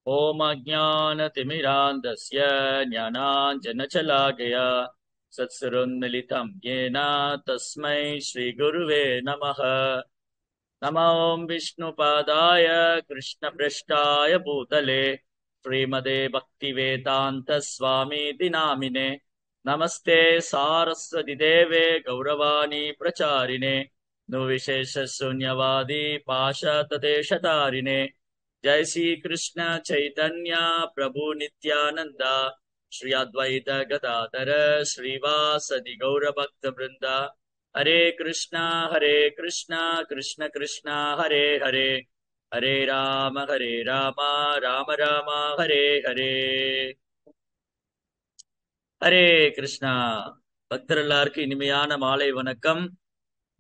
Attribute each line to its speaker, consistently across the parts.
Speaker 1: ॐ अज्ञानतिमिरान्धस्य ज्ञानाञ्जनशलाकया सत्सुरोन्मिलितं येन तस्मै श्रीगुरुवे नमः। नमो विष्णुपादाय कृष्णपृष्ठाय भूतले श्रीमते भक्तिवेदान्तस्वामीति नामिने। नमस्ते सारस्वति देवे गौरवाणी प्रचारिणे निर्विशेषशून्यवादी पाशातदेशतारिणे। जय श्री कृष्ण चैतन्य प्रभु नित्यानंद श्री अद्वैत गदाधर श्रीवासदि गौरभक्त वृंद। हरे कृष्णा कृष्ण कृष्णा हरे हरे, हरे राम राम राम हरे हरे। ஹரே கிருஷ்ணா. பக்தர் எல்லாருக்கும் இனிமையான மாலை வணக்கம்.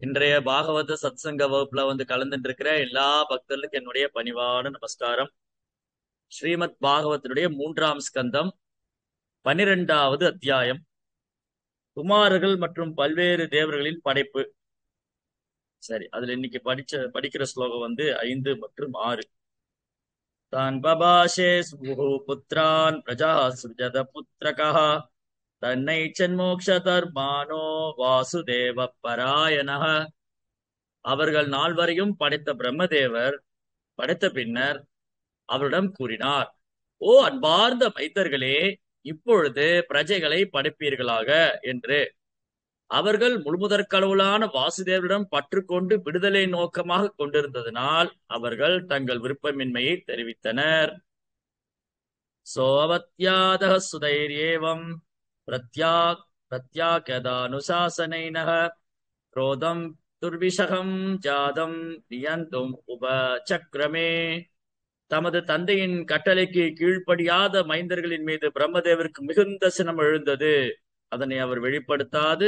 Speaker 1: இன்றைய பாகவத சத்சங்க வகுப்புல கலந்துட்டு இருக்கிற எல்லா பக்தர்களுக்கும் என்னுடைய பணிவான நமஸ்காரம். ஸ்ரீமத் பாகவதனுடைய 3ஆம் ஸ்கந்தம் 12வது அத்தியாயம், குமாரர்கள் மற்றும் பல்வேறு தேவர்களின் படைப்பு. சரி, அதுல இன்னைக்கு படிக்கிற ஸ்லோகம் 5 மற்றும் 6. தான் பபாஷே ஸ்முஹு புத்ரான் பிரஜா சுஜத புத்திரகா தன்னை சன்மோக்ஷ தர்மானோ வாசுதேவ பராயணः. அவர்கள் நால்வரையும் படைத்த பிரம்மதேவர் படைத்த பின்னர் அவரிடம் கூறினார், ஓ அன்பார்ந்த மைத்தர்களே, இப்பொழுது பிரஜைகளை படைப்பீர்களாக என்று. அவர்கள் முழுமுதற் கடவுளான வாசுதேவரிடம் பற்றுக்கொண்டு விடுதலை நோக்கமாக கொண்டிருந்ததனால் அவர்கள் தங்கள் விருப்பமின்மையை தெரிவித்தனர். சோவத்யாதः சுதைர்யேவம் பிரத்யாகதானுசாசனைனः क्रोधं துர்விஷகம் ஜாதம் நியந்தும் உபசக்ரமே. தமது தந்தையின் கட்டளைக்கு கீழ்ப்படியாத மைந்தர்களின் மீது பிரம்மதேவருக்கு மிகுந்த சினம் எழுந்தது. அதனை அவர் வெளிப்படுத்தாது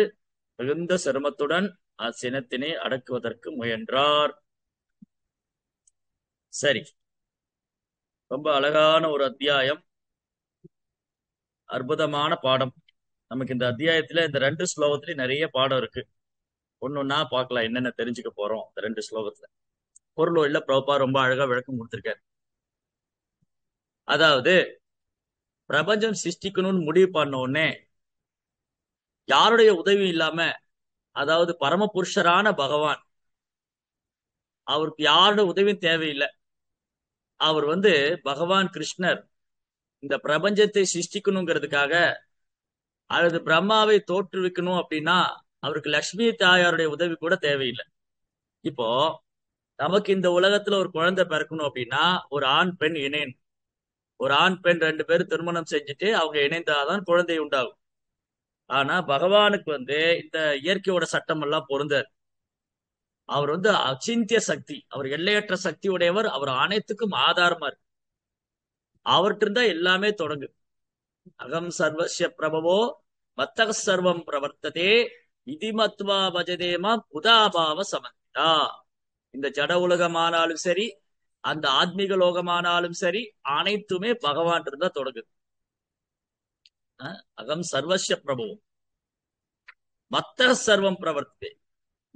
Speaker 1: மிகுந்த சிரமத்துடன் அச்சினத்தினை அடக்குவதற்கு முயன்றார். சரி, ரொம்ப அழகான ஒரு அத்தியாயம், அற்புதமான பாடம். நமக்கு இந்த அத்தியாயத்துல இந்த 2 ஸ்லோகத்திலயும் நிறைய பாடம் இருக்கு. ஒன்னொன்னா பார்க்கலாம், என்னென்ன தெரிஞ்சுக்க போறோம் இந்த 2 ஸ்லோகத்துல. பொருளோட பிரபா ரொம்ப அழகா விளக்கம் கொடுத்திருக்காரு. அதாவது பிரபஞ்சம் சிருஷ்டிக்கணும்னு முடிவு பண்ண உடனே யாருடைய உதவி இல்லாம, அதாவது பரமபுருஷரான பகவான், அவருக்கு யாரோட உதவியும் தேவையில்லை. அவர் பகவான் கிருஷ்ணர் இந்த பிரபஞ்சத்தை சிருஷ்டிக்கணுங்கிறதுக்காக, அல்லது பிரம்மாவை தோற்றுவிக்கணும் அப்படின்னா அவருக்கு லட்சுமி தாயாருடைய உதவி கூட தேவையில்லை. இப்போ நமக்கு இந்த உலகத்துல ஒரு குழந்தை பிறக்கணும் அப்படின்னா ஒரு ஆண் பெண் இணையணும். ஒரு ஆண் பெண் 2 பேரும் திருமணம் செஞ்சுட்டு அவங்க இணைந்தாதான் குழந்தை உண்டாகும். ஆனா பகவானுக்கு இந்த இயற்கையோட சட்டம் எல்லாம் பொருந்தார். அவர் அச்சிந்திய சக்தி, அவர் எல்லையற்ற சக்தி உடையவர். அவர் அனைத்துக்கும் ஆதாரமா இருக்கு. அவர்கிட்ட இருந்தா எல்லாமே தொடங்கு. அகம் சர்வஸ்ய பிரபவோ மத்தக சர்வம் பிரவர்த்ததே இதிமத்வா பஜதேமா புதாபாவ சமந்தா. இந்த ஜட உலகமானாலும் சரி, அந்த ஆத்மீக லோகமானாலும் சரி, அனைத்துமே பகவான் இருந்தா தொடங்குது. அகம் சர்வஸ்ய பிரபவம் மத்தக சர்வம் பிரவர்த்ததே.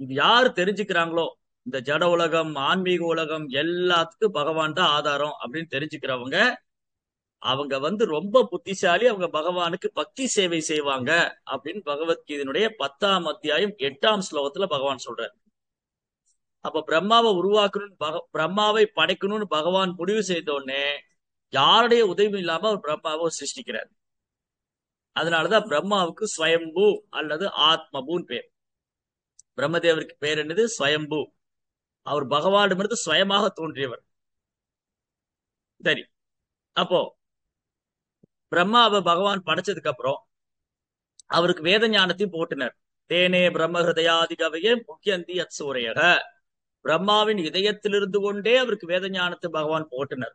Speaker 1: இது யாரு தெரிஞ்சுக்கிறாங்களோ, இந்த ஜட உலகம் ஆன்மீக உலகம் எல்லாத்துக்கும் பகவான் தான் ஆதாரம் அப்படின்னு தெரிஞ்சுக்கிறவங்க, அவங்க ரொம்ப புத்திசாலி. அவங்க பகவானுக்கு பக்தி சேவை செய்வாங்க அப்படின்னு பகவத்கீதையினுடைய 10ஆம் அத்தியாயம் 8ஆம் ஸ்லோகத்துல பகவான் சொல்றார். அப்ப பிரம்மாவை உருவாக்கணும்னு பிரம்மாவை படைக்கணும்னு பகவான் முடிவு செய்த உடனே யாருடைய உதவி இல்லாம அவர் பிரம்மாவை சிருஷ்டிக்கிறார். அதனாலதான் பிரம்மாவுக்கு ஸ்வயம்பு அல்லது ஆத்மபூன்னு பேர். பிரம்மதேவருக்கு பேர் என்னது? ஸ்வயம்பு. அவர் பகவானிடமிருந்து ஸ்வயமாக தோன்றியவர். சரி, அப்போ பிரம்மாவை பகவான் படைச்சதுக்கு அப்புறம் அவருக்கு வேத ஞானத்தையும் போட்டினர். தேனே பிரம்ம ஹிருதயாதிகவையே முக்கியந்தி அச்சூரையக. பிரம்மாவின் இதயத்திலிருந்து கொண்டே அவருக்கு வேத ஞானத்தை பகவான் போட்டினர்.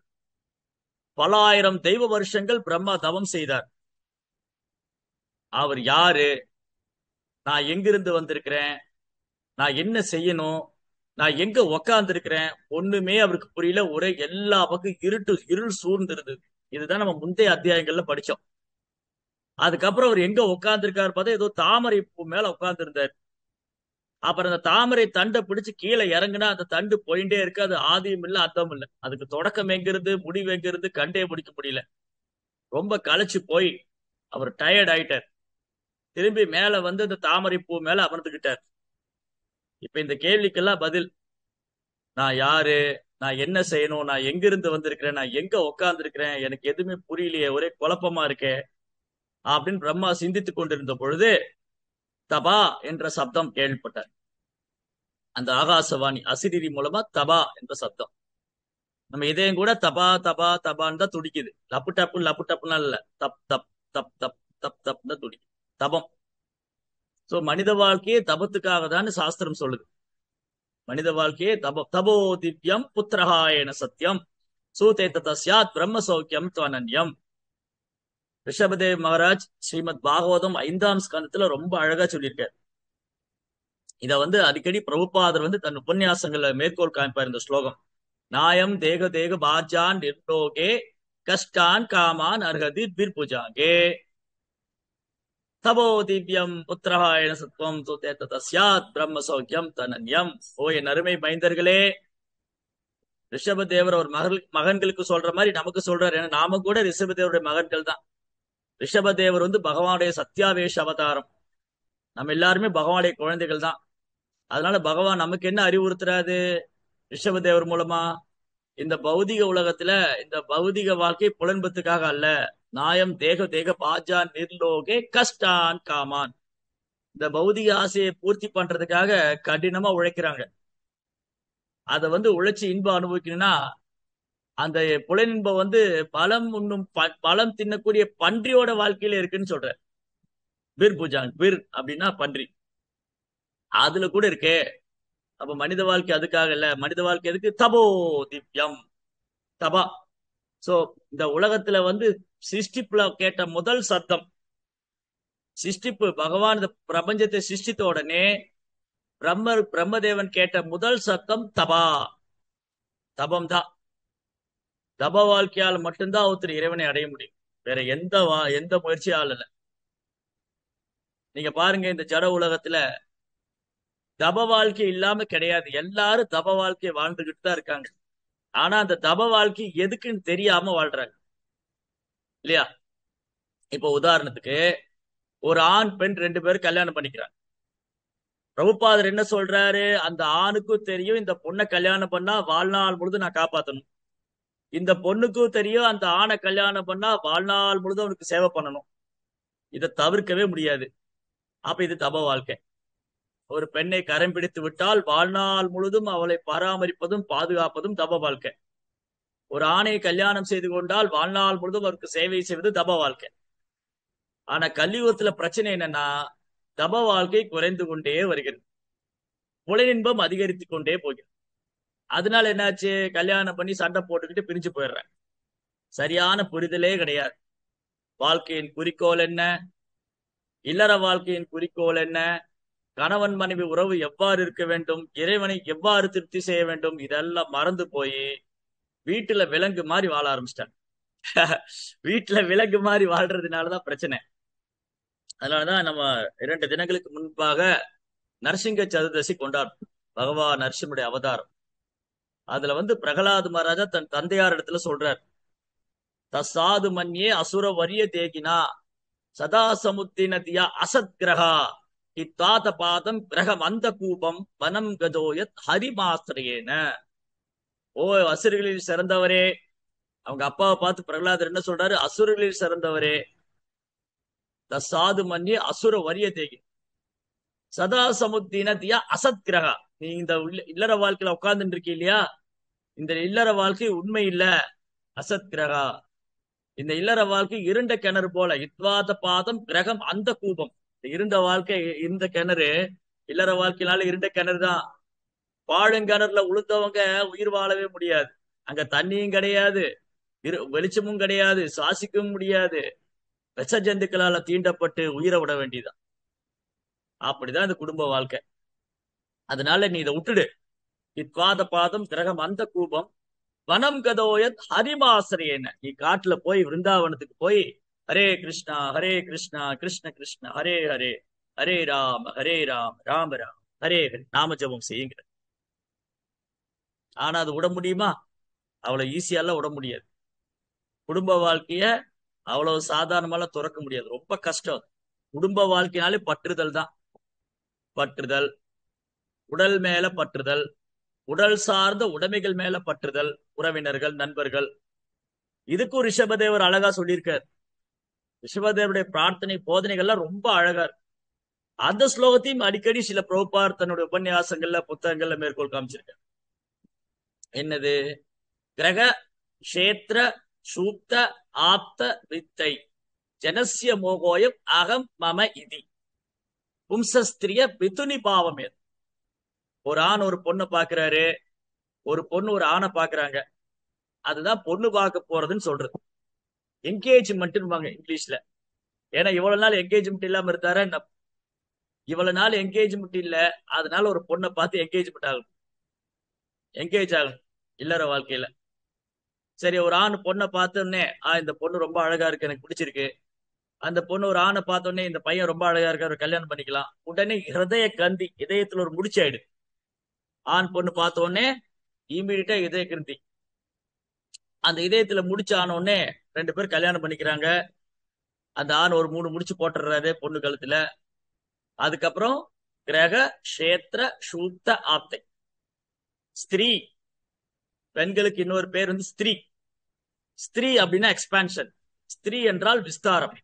Speaker 1: பல ஆயிரம் தெய்வ வருஷங்கள் பிரம்மா தவம் செய்தார். அவர் யாரு, நான் எங்கிருந்து வந்திருக்கிறேன், நான் என்ன செய்யணும், நான் எங்க உக்காந்து இருக்கிறேன், ஒண்ணுமே அவருக்கு புரியல. ஒரே எல்லா பக்கம் இருள் சூழ்ந்து இருந்தது. இதுதான் நம்ம முந்தைய அத்தியாயங்கள்ல படிச்சோம். அதுக்கப்புறம் அவர் எங்க உட்கார்ந்து இருக்காரு பார்த்தா ஏதோ தாமரை பூ மேல உட்கார்ந்து இருந்தார். அப்புறம் அந்த தாமரை தண்டை பிடிச்சு கீழே இறங்குனா அந்த தண்டு போயிட்டே இருக்கு. அது ஆதியும் இல்லை அந்தமும் இல்லை. அதுக்கு தொடக்கம் எங்கிறது முடிவு எங்கிறது கண்டே பிடிக்க முடியல. ரொம்ப களைச்சு போய் அவர் டயர்ட் ஆயிட்டார். திரும்பி மேல வந்து அந்த தாமரை பூ மேல அமர்ந்துகிட்டார். இப்ப இந்த கேள்விக்கெல்லாம் பதில், நான் யாரு, நான் என்ன செய்யணும், நான் எங்கிருந்து வந்திருக்கிறேன், நான் எங்க உட்கார்ந்து இருக்கிறேன், எனக்கு எதுவுமே புரியலையே, ஒரே குழப்பமா இருக்கே அப்படின்னு பிரம்மா சிந்தித்துக் கொண்டிருந்த பொழுது தபா என்ற சப்தம் கேள்விப்பட்டார். அந்த ஆகாசவாணி அசிரிரி மூலமா தபா என்ற சப்தம். நம்ம இதயம் கூட தபா தபா தபான்னு தான் துடிக்குது. லப்பு டப்பு லப்பு டப்புலாம் இல்ல, தப் தப் தப் தப் தப் தப் தான் துடிக்குது. தபம். சோ மனித வாழ்க்கையே தபத்துக்காக தான் சாஸ்திரம் சொல்லுது. மனித வாழ்க்கையே தபோ திவ்யம் புத்திரஹாயன சத்தியம் சூதேத தஸ்யாத் பிரம்ம சௌக்கியம் துவனன்யம். ரிஷபதேவ் மகாராஜ் ஸ்ரீமத் பாகவதம் 5ஆம் ஸ்கந்தத்துல ரொம்ப அழகா சொல்லியிருக்காரு. இத வந்து அடிக்கடி பிரபுபாதர் வந்து தன் உபன்யாசங்கள்ல மேற்கோள் காமிப்பார் இந்த ஸ்லோகம். நாயம் தேக தேக பாஜான் நிர்லோகே கஷ்டான் காமான் அர்ஹதி பிர்புஜாங்கே தபோ திவ்யம் புத்திரஹாயன சத்வம் சூதேத தஸ்யாத் பிரம்ம சௌக்கியம் தனன்யம். ஓ என் அருமை மைந்தர்களே, ரிஷபதேவர் ஒரு மகன்களுக்கு சொல்ற மாதிரி நமக்கு சொல்றாரு. ஏன்னா நாம கூட ரிஷபதேவருடைய மகன்கள் தான். ரிஷபதேவர் வந்து பகவானுடைய சத்தியாவேஷ அவதாரம். நம்ம எல்லாருமே பகவானுடைய குழந்தைகள் தான். அதனால பகவான் நமக்கு என்ன அறிவுறுத்துறாரு ரிஷபதேவர் மூலமா? இந்த பௌதிக உலகத்துல இந்த பௌதிக வாழ்க்கை புலன்பத்துக்காக அல்ல. நாயம் தேக தேக பாஜான் நிர்லோகே கஷ்டான் காமான். இந்த பௌதிக ஆசையை பூர்த்தி பண்றதுக்காக கடினமா உழைக்கிறாங்க. அதை வந்து உழைச்சி இன்பம் அனுபவிக்கணும்னா அந்த புலனின்பம் வந்து பலம் உண்ணும் பலம் தின்னக்கூடிய பன்றியோட வாழ்க்கையில இருக்குன்னு சொல்ற. பிர் பூஜான், பிர் அப்படின்னா பன்றி, அதுல கூட இருக்கே. அப்ப மனித வாழ்க்கை அதுக்காக இல்ல. மனித வாழ்க்கை எதுக்கு? தபோ திவ்யம், தபா. சோ இந்த உலகத்துல வந்து சிருஷ்டிப்புல கேட்ட முதல் சத்தம், சிருஷ்டிப்பு பகவான் இந்த பிரபஞ்சத்தை சிருஷ்டித்த உடனே பிரம்மதேவன் கேட்ட முதல் சத்தம் தபா, தபம் தான். தப வாழ்க்கையால் மட்டும்தான் ஒருத்தர் இறைவனை அடைய முடியும். வேற எந்த முயற்சியால இல்ல. நீங்க பாருங்க, இந்த ஜட உலகத்துல தப வாழ்க்கை இல்லாம கிடையாது. எல்லாரும் தப வாழ்க்கையை வாழ்ந்துகிட்டு தான் இருக்காங்க. ஆனா அந்த தப வாழ்க்கை எதுக்குன்னு தெரியாம வாழ்றாங்க இல்லையா? இப்போ உதாரணத்துக்கு ஒரு ஆண் பெண் 2 பேரும் கல்யாணம் பண்ணிக்கிறாங்க. பிரபுபாதர் என்ன சொல்றாரு? அந்த ஆணுக்கும் தெரியும் இந்த பொண்ணை கல்யாணம் பண்ணா வாழ்நாள் முழுதும் நான் காப்பாத்தணும். இந்த பொண்ணுக்கும் தெரியும் அந்த ஆணை கல்யாணம் பண்ணா வாழ்நாள் முழுதும் அவனுக்கு சேவை பண்ணணும். இதை தவிர்க்கவே முடியாது. அப்ப இது தப வாழ்க்கை. ஒரு பெண்ணை கரம் பிடித்து விட்டால் வாழ்நாள் முழுதும் அவளை பராமரிப்பதும் பாதுகாப்பதும் தப வாழ்க்கை. ஒரு ஆணை கல்யாணம் செய்து கொண்டால் வாழ்நாள் முழுதும் அவருக்கு சேவை செய்வது தப வாழ்க்கை. ஆனா கலியுகத்துல பிரச்சனை என்னன்னா, தப வாழ்க்கை குறைந்து கொண்டே வருகிறது, புலனின்பம் அதிகரித்து கொண்டே போகிறது. அதனால என்னாச்சு? கல்யாணம் பண்ணி சண்டை போட்டுக்கிட்டு பிரிஞ்சு போயிடுறேன். சரியான புரிதலே கிடையாது. வாழ்க்கையின் குறிக்கோள் என்ன? இல்லற வாழ்க்கையின் குறிக்கோள் என்ன? கணவன் மனைவி உறவு எவ்வாறு இருக்க வேண்டும்? இறைவனை எவ்வாறு திருப்தி செய்ய வேண்டும்? இதெல்லாம் மறந்து போய் வீட்டுல விலங்கு மாதிரி வாழ ஆரம்பிச்சிட்டாங்க. வீட்டுல விலங்கு மாதிரி வாழ்றதுனாலதான் பிரச்சனை. அதனாலதான் நம்ம 2 தினங்களுக்கு முன்பாக நரசிங்க சதுர்தசி கொண்டாடும். பகவான் நரசிம்முடைய அவதாரம். அதுல வந்து பிரகலாத் மகாராஜா தன் தந்தையார் இடத்துல சொல்றார், தசாது மன்யே அசுர வரிய தேகினா சதா சமுத்தினதியா அசத் கிரகா இத்தாத பாதம் கிரகம் அந்த கூபம் வனம் கதோயத் ஹரிமாஸ்திரேன. ஓ அசுரர்களில் சிறந்தவரே! அவங்க அப்பாவை பார்த்து பிரகலாதர் என்ன சொல்றாரு? அசுரர்களில் சிறந்தவரே, தசாது மன்யே அசுர வரிய தேகி சதா சமுத்தினதியா அசத் கிரகா. நீ இந்த இல்லற வாழ்க்கையில உட்கார்ந்துட்டு இருக்கீ இல்லையா, இந்த இல்லற வாழ்க்கை உண்மை இல்ல, அசத் கிரகா. இந்த இல்லற வாழ்க்கை இருண்ட கிணறு போல, இத்வாத பாதம் கிரகம் அந்த கூபம். இருண்ட வாழ்க்கை, இருண்ட கிணறு, இல்லற வாழ்க்கையினால இருண்ட கிணறு தான். பாழுங்கிணறுல உளுந்தவங்க உயிர் வாழவே முடியாது. அங்க தண்ணியும் கிடையாது, வெளிச்சமும் கிடையாது, சுவாசிக்கவும் முடியாது. விஷ ஜந்துக்களால தீண்டப்பட்டு உயிரை விட வேண்டியதான். அப்படிதான் இந்த குடும்ப வாழ்க்கை. அதனால நீ இதை விட்டுடு. இத்வாத பாதம் கிரகம் அந்த கூபம் வனம் கதோயத் ஹரிமாசிரியன. நீ காட்டுல போய் விருந்தாவனத்துக்கு போய் ஹரே கிருஷ்ணா ஹரே கிருஷ்ணா கிருஷ்ண கிருஷ்ண ஹரே ஹரே, ஹரே ராம ராம ராம ஹரே ஹரி நாம ஜபம் செய்யுங்க. ஆனா அது விட முடியுமா? அவ்வளவு ஈஸியால விட முடியாது. குடும்ப வாழ்க்கைய அவ்வளவு சாதாரணமால துறக்க முடியாது, ரொம்ப கஷ்டம். குடும்ப வாழ்க்கைனாலே பற்றுதல் தான். பற்றுதல், உடல் மேல பற்றுதல், உடல் சார்ந்த உடைமைகள் மேல பற்றுதல், உறவினர்கள், நண்பர்கள். இதுக்கும் ரிஷபதேவர் அழகா சொல்லியிருக்கார். ரிஷபதேவருடைய பிரார்த்தனை போதனைகள்லாம் ரொம்ப அழகா இருக்கு. அந்த ஸ்லோகத்தையும் அடிக்கடி சில பிரபுபார் தன்னுடைய உபன்யாசங்கள்ல புத்தகங்கள்ல மேற்கோள் காமிச்சிருக்கார். என்னது? கிரக கஷேத்திர சூக்த ஆப்த வித்தை ஜனசிய மோகோயம் அகம் மம இதி பும்சஸ்திரிய பிதுனி பாவம். ஒரு ஆண் ஒரு பொண்ணை பாக்குறாரு, ஒரு பொண்ணு ஒரு ஆணை பாக்குறாங்க. அதுதான் பொண்ணு பார்க்க போறதுன்னு சொல்றது. என்கேஜ்மெண்ட் இங்கிலீஷ்ல. ஏன்னா இவ்வளவு நாள் என்கேஜ்மெண்ட் இல்லாம இருந்தாரா என்ன? இவ்வளவு நாள் என்கேஜ்மெண்ட் இல்ல, அதனால ஒரு பொண்ணை பார்த்து என்கேஜ்மெண்ட் ஆகணும், என்கேஜ் ஆகணும் இல்லற வாழ்க்கையில. சரி, ஒரு ஆண் பொண்ணை பார்த்தோன்னே இந்த பொண்ணு ரொம்ப அழகா இருக்கு, எனக்கு பிடிச்சிருக்கு. அந்த பொண்ணு ஒரு ஆணை பார்த்தோன்னே இந்த பையன் ரொம்ப அழகா இருக்காரு, கல்யாணம் பண்ணிக்கலாம். உடனே ஹிருதய கந்தி, இதயத்துல ஒரு முடிச்சாயிடு. ஆண் பொண்ணு பார்த்த உடனே இமீடியட்டா இதய கிருந்தி. அந்த இதயத்துல முடிச்சு ஆன உடனே ரெண்டு பேரும் கல்யாணம் பண்ணிக்கிறாங்க. அந்த ஆண் ஒரு 3 முடிச்சு போட்டுறாரு பொண்ணு கழுத்துல. அதுக்கப்புறம் கிரக கஷேத்திர சூக்த ஆப்தை. ஸ்திரீ, பெண்களுக்கு இன்னொரு பேர் வந்து ஸ்திரீ. ஸ்திரீ அப்படின்னா எக்ஸ்பான்ஷன். ஸ்திரீ என்றால் விஸ்தாரம்.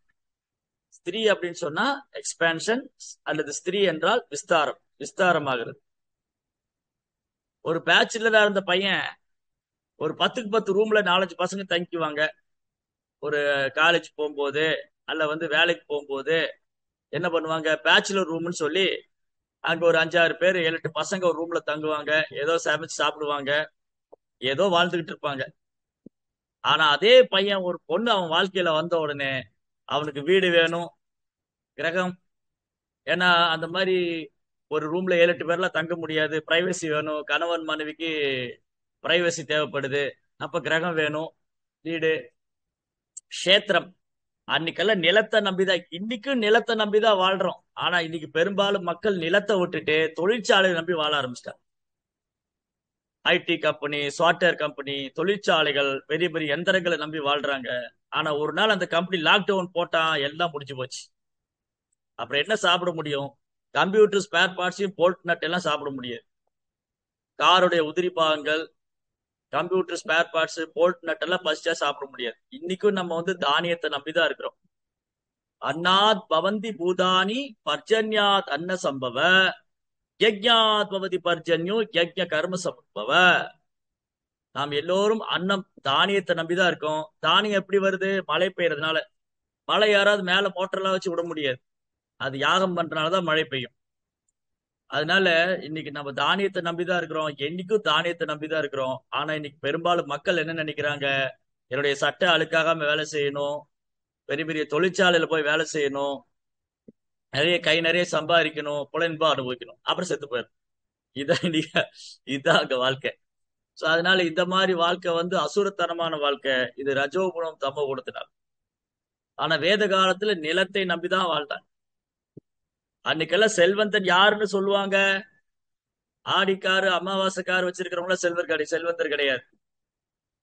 Speaker 1: ஸ்திரீ அப்படின்னு சொன்னா எக்ஸ்பான்ஷன், அல்லது ஸ்திரீ என்றால் விஸ்தாரம், விஸ்தாரமாகிறது. ஒரு பேச்சுலரா இருந்த பையன் ஒரு 10க்கு 10 ரூம்ல 4-5 பசங்க தங்கிக்குவாங்க. ஒரு காலேஜ் போகும்போது அல்ல வந்து வேலைக்கு போகும்போது என்ன பண்ணுவாங்க, பேச்சுலர் ரூம்னு சொல்லி அங்க ஒரு 5-6 பேர் 7-8 பசங்க ஒரு ரூம்ல தங்குவாங்க. ஏதோ சமைச்சு சாப்பிடுவாங்க, ஏதோ வாழ்ந்துகிட்டு இருப்பாங்க. ஆனா அதே பையன் ஒரு பொண்ணு அவன் வாழ்க்கையில வந்த உடனே அவனுக்கு வீடு வேணும், கிரகம். ஏன்னா அந்த மாதிரி ஒரு ரூம்ல 7-8 பேர்லாம் தங்க முடியாது, பிரைவசி வேணும், கணவன் மனைவிக்கு பிரைவசி தேவைப்படுது. அப்ப கிரகம் வேணும், வீடு, கஷேத்திரம். அன்னைக்கெல்லாம் நிலத்தை நம்பிதான், இன்னைக்கும் நிலத்தை நம்பிதான் வாழ்றோம். ஆனா இன்னைக்கு பெரும்பாலும் மக்கள் நிலத்தை விட்டுட்டு தொழிற்சாலையை நம்பி வாழ ஆரம்பிச்சிட்டாங்க. ஐடி கம்பெனி, சாஃப்ட்வேர் கம்பெனி, தொழிற்சாலைகள், பெரிய பெரிய எந்திரங்களை நம்பி வாழ்றாங்க. ஆனா ஒரு நாள் அந்த கம்பெனி லாக்டவுன் போட்டா எல்லாம் முடிஞ்சு போச்சு. அப்புறம் என்ன சாப்பிட முடியும்? கம்ப்யூட்டர் ஸ்பேர் பார்ட்ஸையும் போல்ட் நட் எல்லாம் சாப்பிட முடியாது. காருடைய உதிரி பாகங்கள், computer spare parts, bolt nut எல்லாம் பசிச்சா சாப்பிட முடியாது. இன்னைக்கும் நம்ம வந்து தானியத்தை நம்பிதான் இருக்கிறோம். அன்னாத் பவந்தி பூதானி பர்ஜன்யாத் அன்ன சம்பவ யஜ்ஞாத் பவதி பர்ஜன்யோ யஜ்ஞ கர்ம சம்பவ. நாம் எல்லோரும் அன்னம், தானியத்தை நம்பிதான் இருக்கோம். தானியம் எப்படி வருது? மழை பெய்யறதுனால. மழை யாராவது மேல மோட்டர்லாம் வச்சு விட முடியாது, அது யாகம் பண்றதுனாலதான் மழை பெய்யும். அதனால இன்னைக்கு நம்ம தானியத்தை நம்பிதான் இருக்கிறோம், என்னைக்கும் தானியத்தை நம்பிதான் இருக்கிறோம். ஆனா இன்னைக்கு பெரும்பாலும் மக்கள் என்ன நினைக்கிறாங்க, என்னுடைய சட்டை அழுக்காகாம வேலை செய்யணும், பெரிய பெரிய தொழிற்சாலையில போய் வேலை செய்யணும், நிறைய சம்பாதிக்கணும், புலன்பா அனுபவிக்கணும், அப்புறம் செத்து போயிடும். இதான் இன்னைக்கு, இதுதான் அங்க வாழ்க்கை. சோ அதனால இந்த மாதிரி வாழ்க்கை வந்து அசுரத்தனமான வாழ்க்கை. இது ரஜோகுணம் தமோ குணத்தினால். ஆனா வேத காலத்துல நிலத்தை நம்பிதான் வாழ்ந்தாங்க. அன்னைக்கெல்லாம் செல்வந்தன் யாருன்னு சொல்லுவாங்க? ஆடிக்காரு அமாவாசைக்காரு வச்சிருக்கிறவங்கள செல்வந்தர் கிடையாது.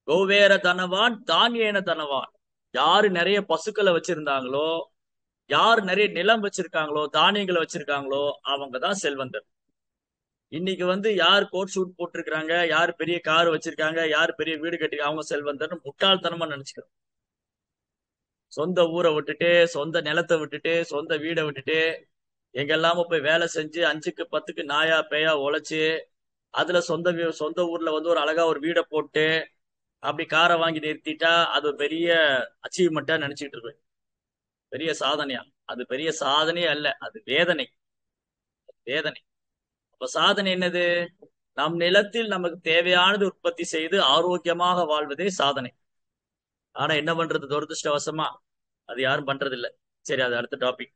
Speaker 1: கோவேர தனவான் தானியேன தனவான். யாரு நிறைய பசுக்களை வச்சிருந்தாங்களோ, யாரு நிறைய நிலம் வச்சிருக்காங்களோ, தானியங்களை வச்சிருக்காங்களோ, அவங்கதான் செல்வந்தர். இன்னைக்கு வந்து யார் கோட் ஷூட் போட்டிருக்காங்க, யார் பெரிய கார் வச்சிருக்காங்க, யார் பெரிய வீடு கட்டி, அவங்க செல்வந்தர்னு முட்டாள்தனமா நினைச்சுக்கிறோம். சொந்த ஊரை விட்டுட்டு, சொந்த நிலத்தை விட்டுட்டு, சொந்த வீடை விட்டுட்டு எங்கெல்லாம போய் வேலை செஞ்சு 5க்கு 10க்கு நாயா பேயா உழைச்சு, அதுல சொந்த ஊர்ல வந்து ஒரு அழகா ஒரு வீடை போட்டு அப்படி காரை வாங்கி நிறுத்திட்டா அது ஒரு பெரிய அச்சீவ்மெண்டா நினைச்சிட்டு இருக்கு. பெரிய சாதனையா? அது பெரிய சாதனையே அல்ல, அது வேதனை, வேதனை. அப்ப சாதனை என்னது? நம் நிலத்தில் நமக்கு தேவையானது உற்பத்தி செய்து ஆரோக்கியமாக வாழ்வதே சாதனை. ஆனா என்ன பண்றது, துரதிருஷ்டவசமா அது யாரும் பண்றது இல்ல. சரி, அது அடுத்த டாபிக்.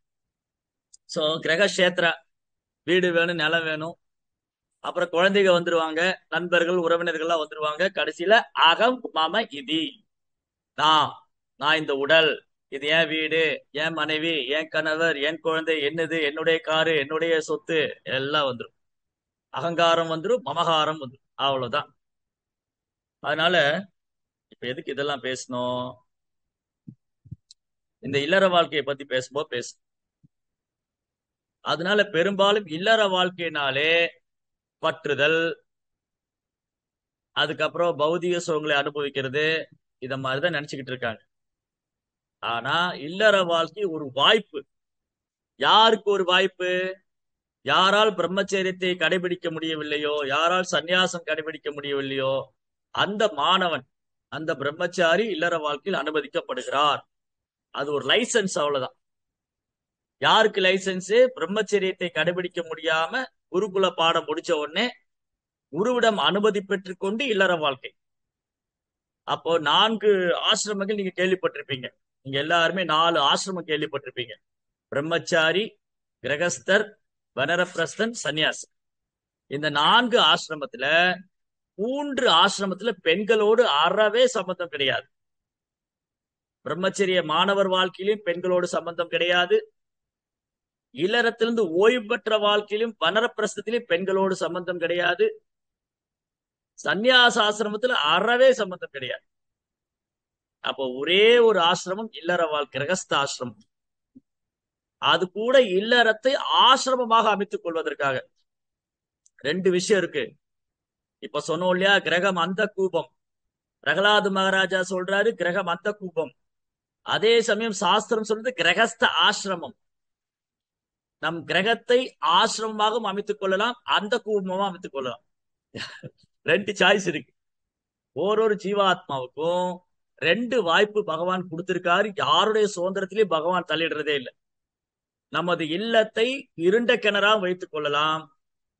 Speaker 1: சோ கிரக கஷேத்ரா, வீடு வேணும், நிலம் வேணும், அப்புறம் குழந்தைங்க வந்துருவாங்க, நண்பர்கள் உறவினர்கள்லாம் வந்துருவாங்க. கடைசியில அகம் மம இதி, நான் நான் இந்த உடல், இது என் வீடு, என் மனைவி, என் கணவர், என் குழந்தை, என்னது, என்னுடைய காரு, என்னுடைய சொத்து எல்லாம் வந்துடும். அகங்காரம் வந்துடும், மமகாரம் வந்துடும், அவ்வளவுதான். அதனால இப்ப எதுக்கு இதெல்லாம் பேசணும்? இந்த இல்லற வாழ்க்கையை பத்தி பேசும்போது பேசணும். அதனால பெரும்பாலும் இல்லற வாழ்க்கையினாலே பற்றுதல், அதுக்கப்புறம் பௌதிக சுகங்களை அனுபவிக்கிறது, இத மாதிரிதான் நினைச்சுக்கிட்டு இருக்காங்க. ஆனா இல்லற வாழ்க்கை ஒரு வாய்ப்பு. யாருக்கு ஒரு வாய்ப்பு? யாரால் பிரம்மச்சரியத்தை கடைபிடிக்க முடியவில்லையோ, யாரால் சந்நியாசம் கடைபிடிக்க முடியவில்லையோ, அந்த மாணவன், அந்த பிரம்மச்சாரி இல்லற வாழ்க்கையில் அனுமதிக்கப்படுகிறார். அது ஒரு லைசன்ஸ், அவ்வளவுதான். யாருக்கு லைசன்ஸ்? பிரம்மச்சரியத்தை கடைபிடிக்க முடியாம குருகுல பாடம் முடிச்ச உடனே குருவிடம் அனுமதி பெற்றுக்கொண்டு இல்லற வாழ்க்கை. அப்போ 4 ஆசிரமங்கள் நீங்க கேள்விப்பட்டிருப்பீங்க. நீங்க எல்லாருமே 4 ஆசிரமம் கேள்விப்பட்டிருப்பீங்க: பிரம்மச்சாரி, கிரகஸ்தர், வனரப்பிரஸ்தன், சன்னியாசி. இந்த 4 ஆசிரமத்துல 3 ஆசிரமத்துல பெண்களோடு அறவே சம்பந்தம் கிடையாது. பிரம்மச்சரிய மாணவர் வாழ்க்கையிலும் பெண்களோடு சம்பந்தம் கிடையாது. இல்லறத்திலிருந்து ஓய்வு பெற்ற வாழ்க்கையிலும் வனரப்பிரஸ்தத்திலும் பெண்களோடு சம்பந்தம் கிடையாது. சந்நியாச ஆசிரமத்துல அறவே சம்பந்தம் கிடையாது. அப்போ ஒரே ஒரு ஆசிரமம் இல்லற வாழ்க்கை, கிரகஸ்த ஆசிரமம். அது கூட இல்லறத்தை ஆசிரமமாக அமைத்துக் கொள்வதற்காக 2 விஷயம் இருக்கு. இப்ப சொன்னோம் இல்லையா, கிரகம் அந்த கூபம். பிரகலாத் மகாராஜா சொல்றாரு கிரகம் அந்த கூபம். அதே சமயம் சாஸ்திரம் சொல்றது கிரகஸ்த ஆசிரமம். நம் கிரகத்தை ஆசிரமமாக அமைத்துக் கொள்ளலாம், அந்த கூபமாக அமைத்துக் கொள்ளலாம். 2 சாய்ஸ் இருக்கு. ஒரு ஜீவாத்மாவுக்கும் 2 வாய்ப்பு பகவான் கொடுத்திருக்காரு. யாருடைய சுதந்திரத்திலேயே பகவான் தலையிடுறதே இல்லை. நமது இல்லத்தை இருண்ட கிணறா வைத்துக் கொள்ளலாம்,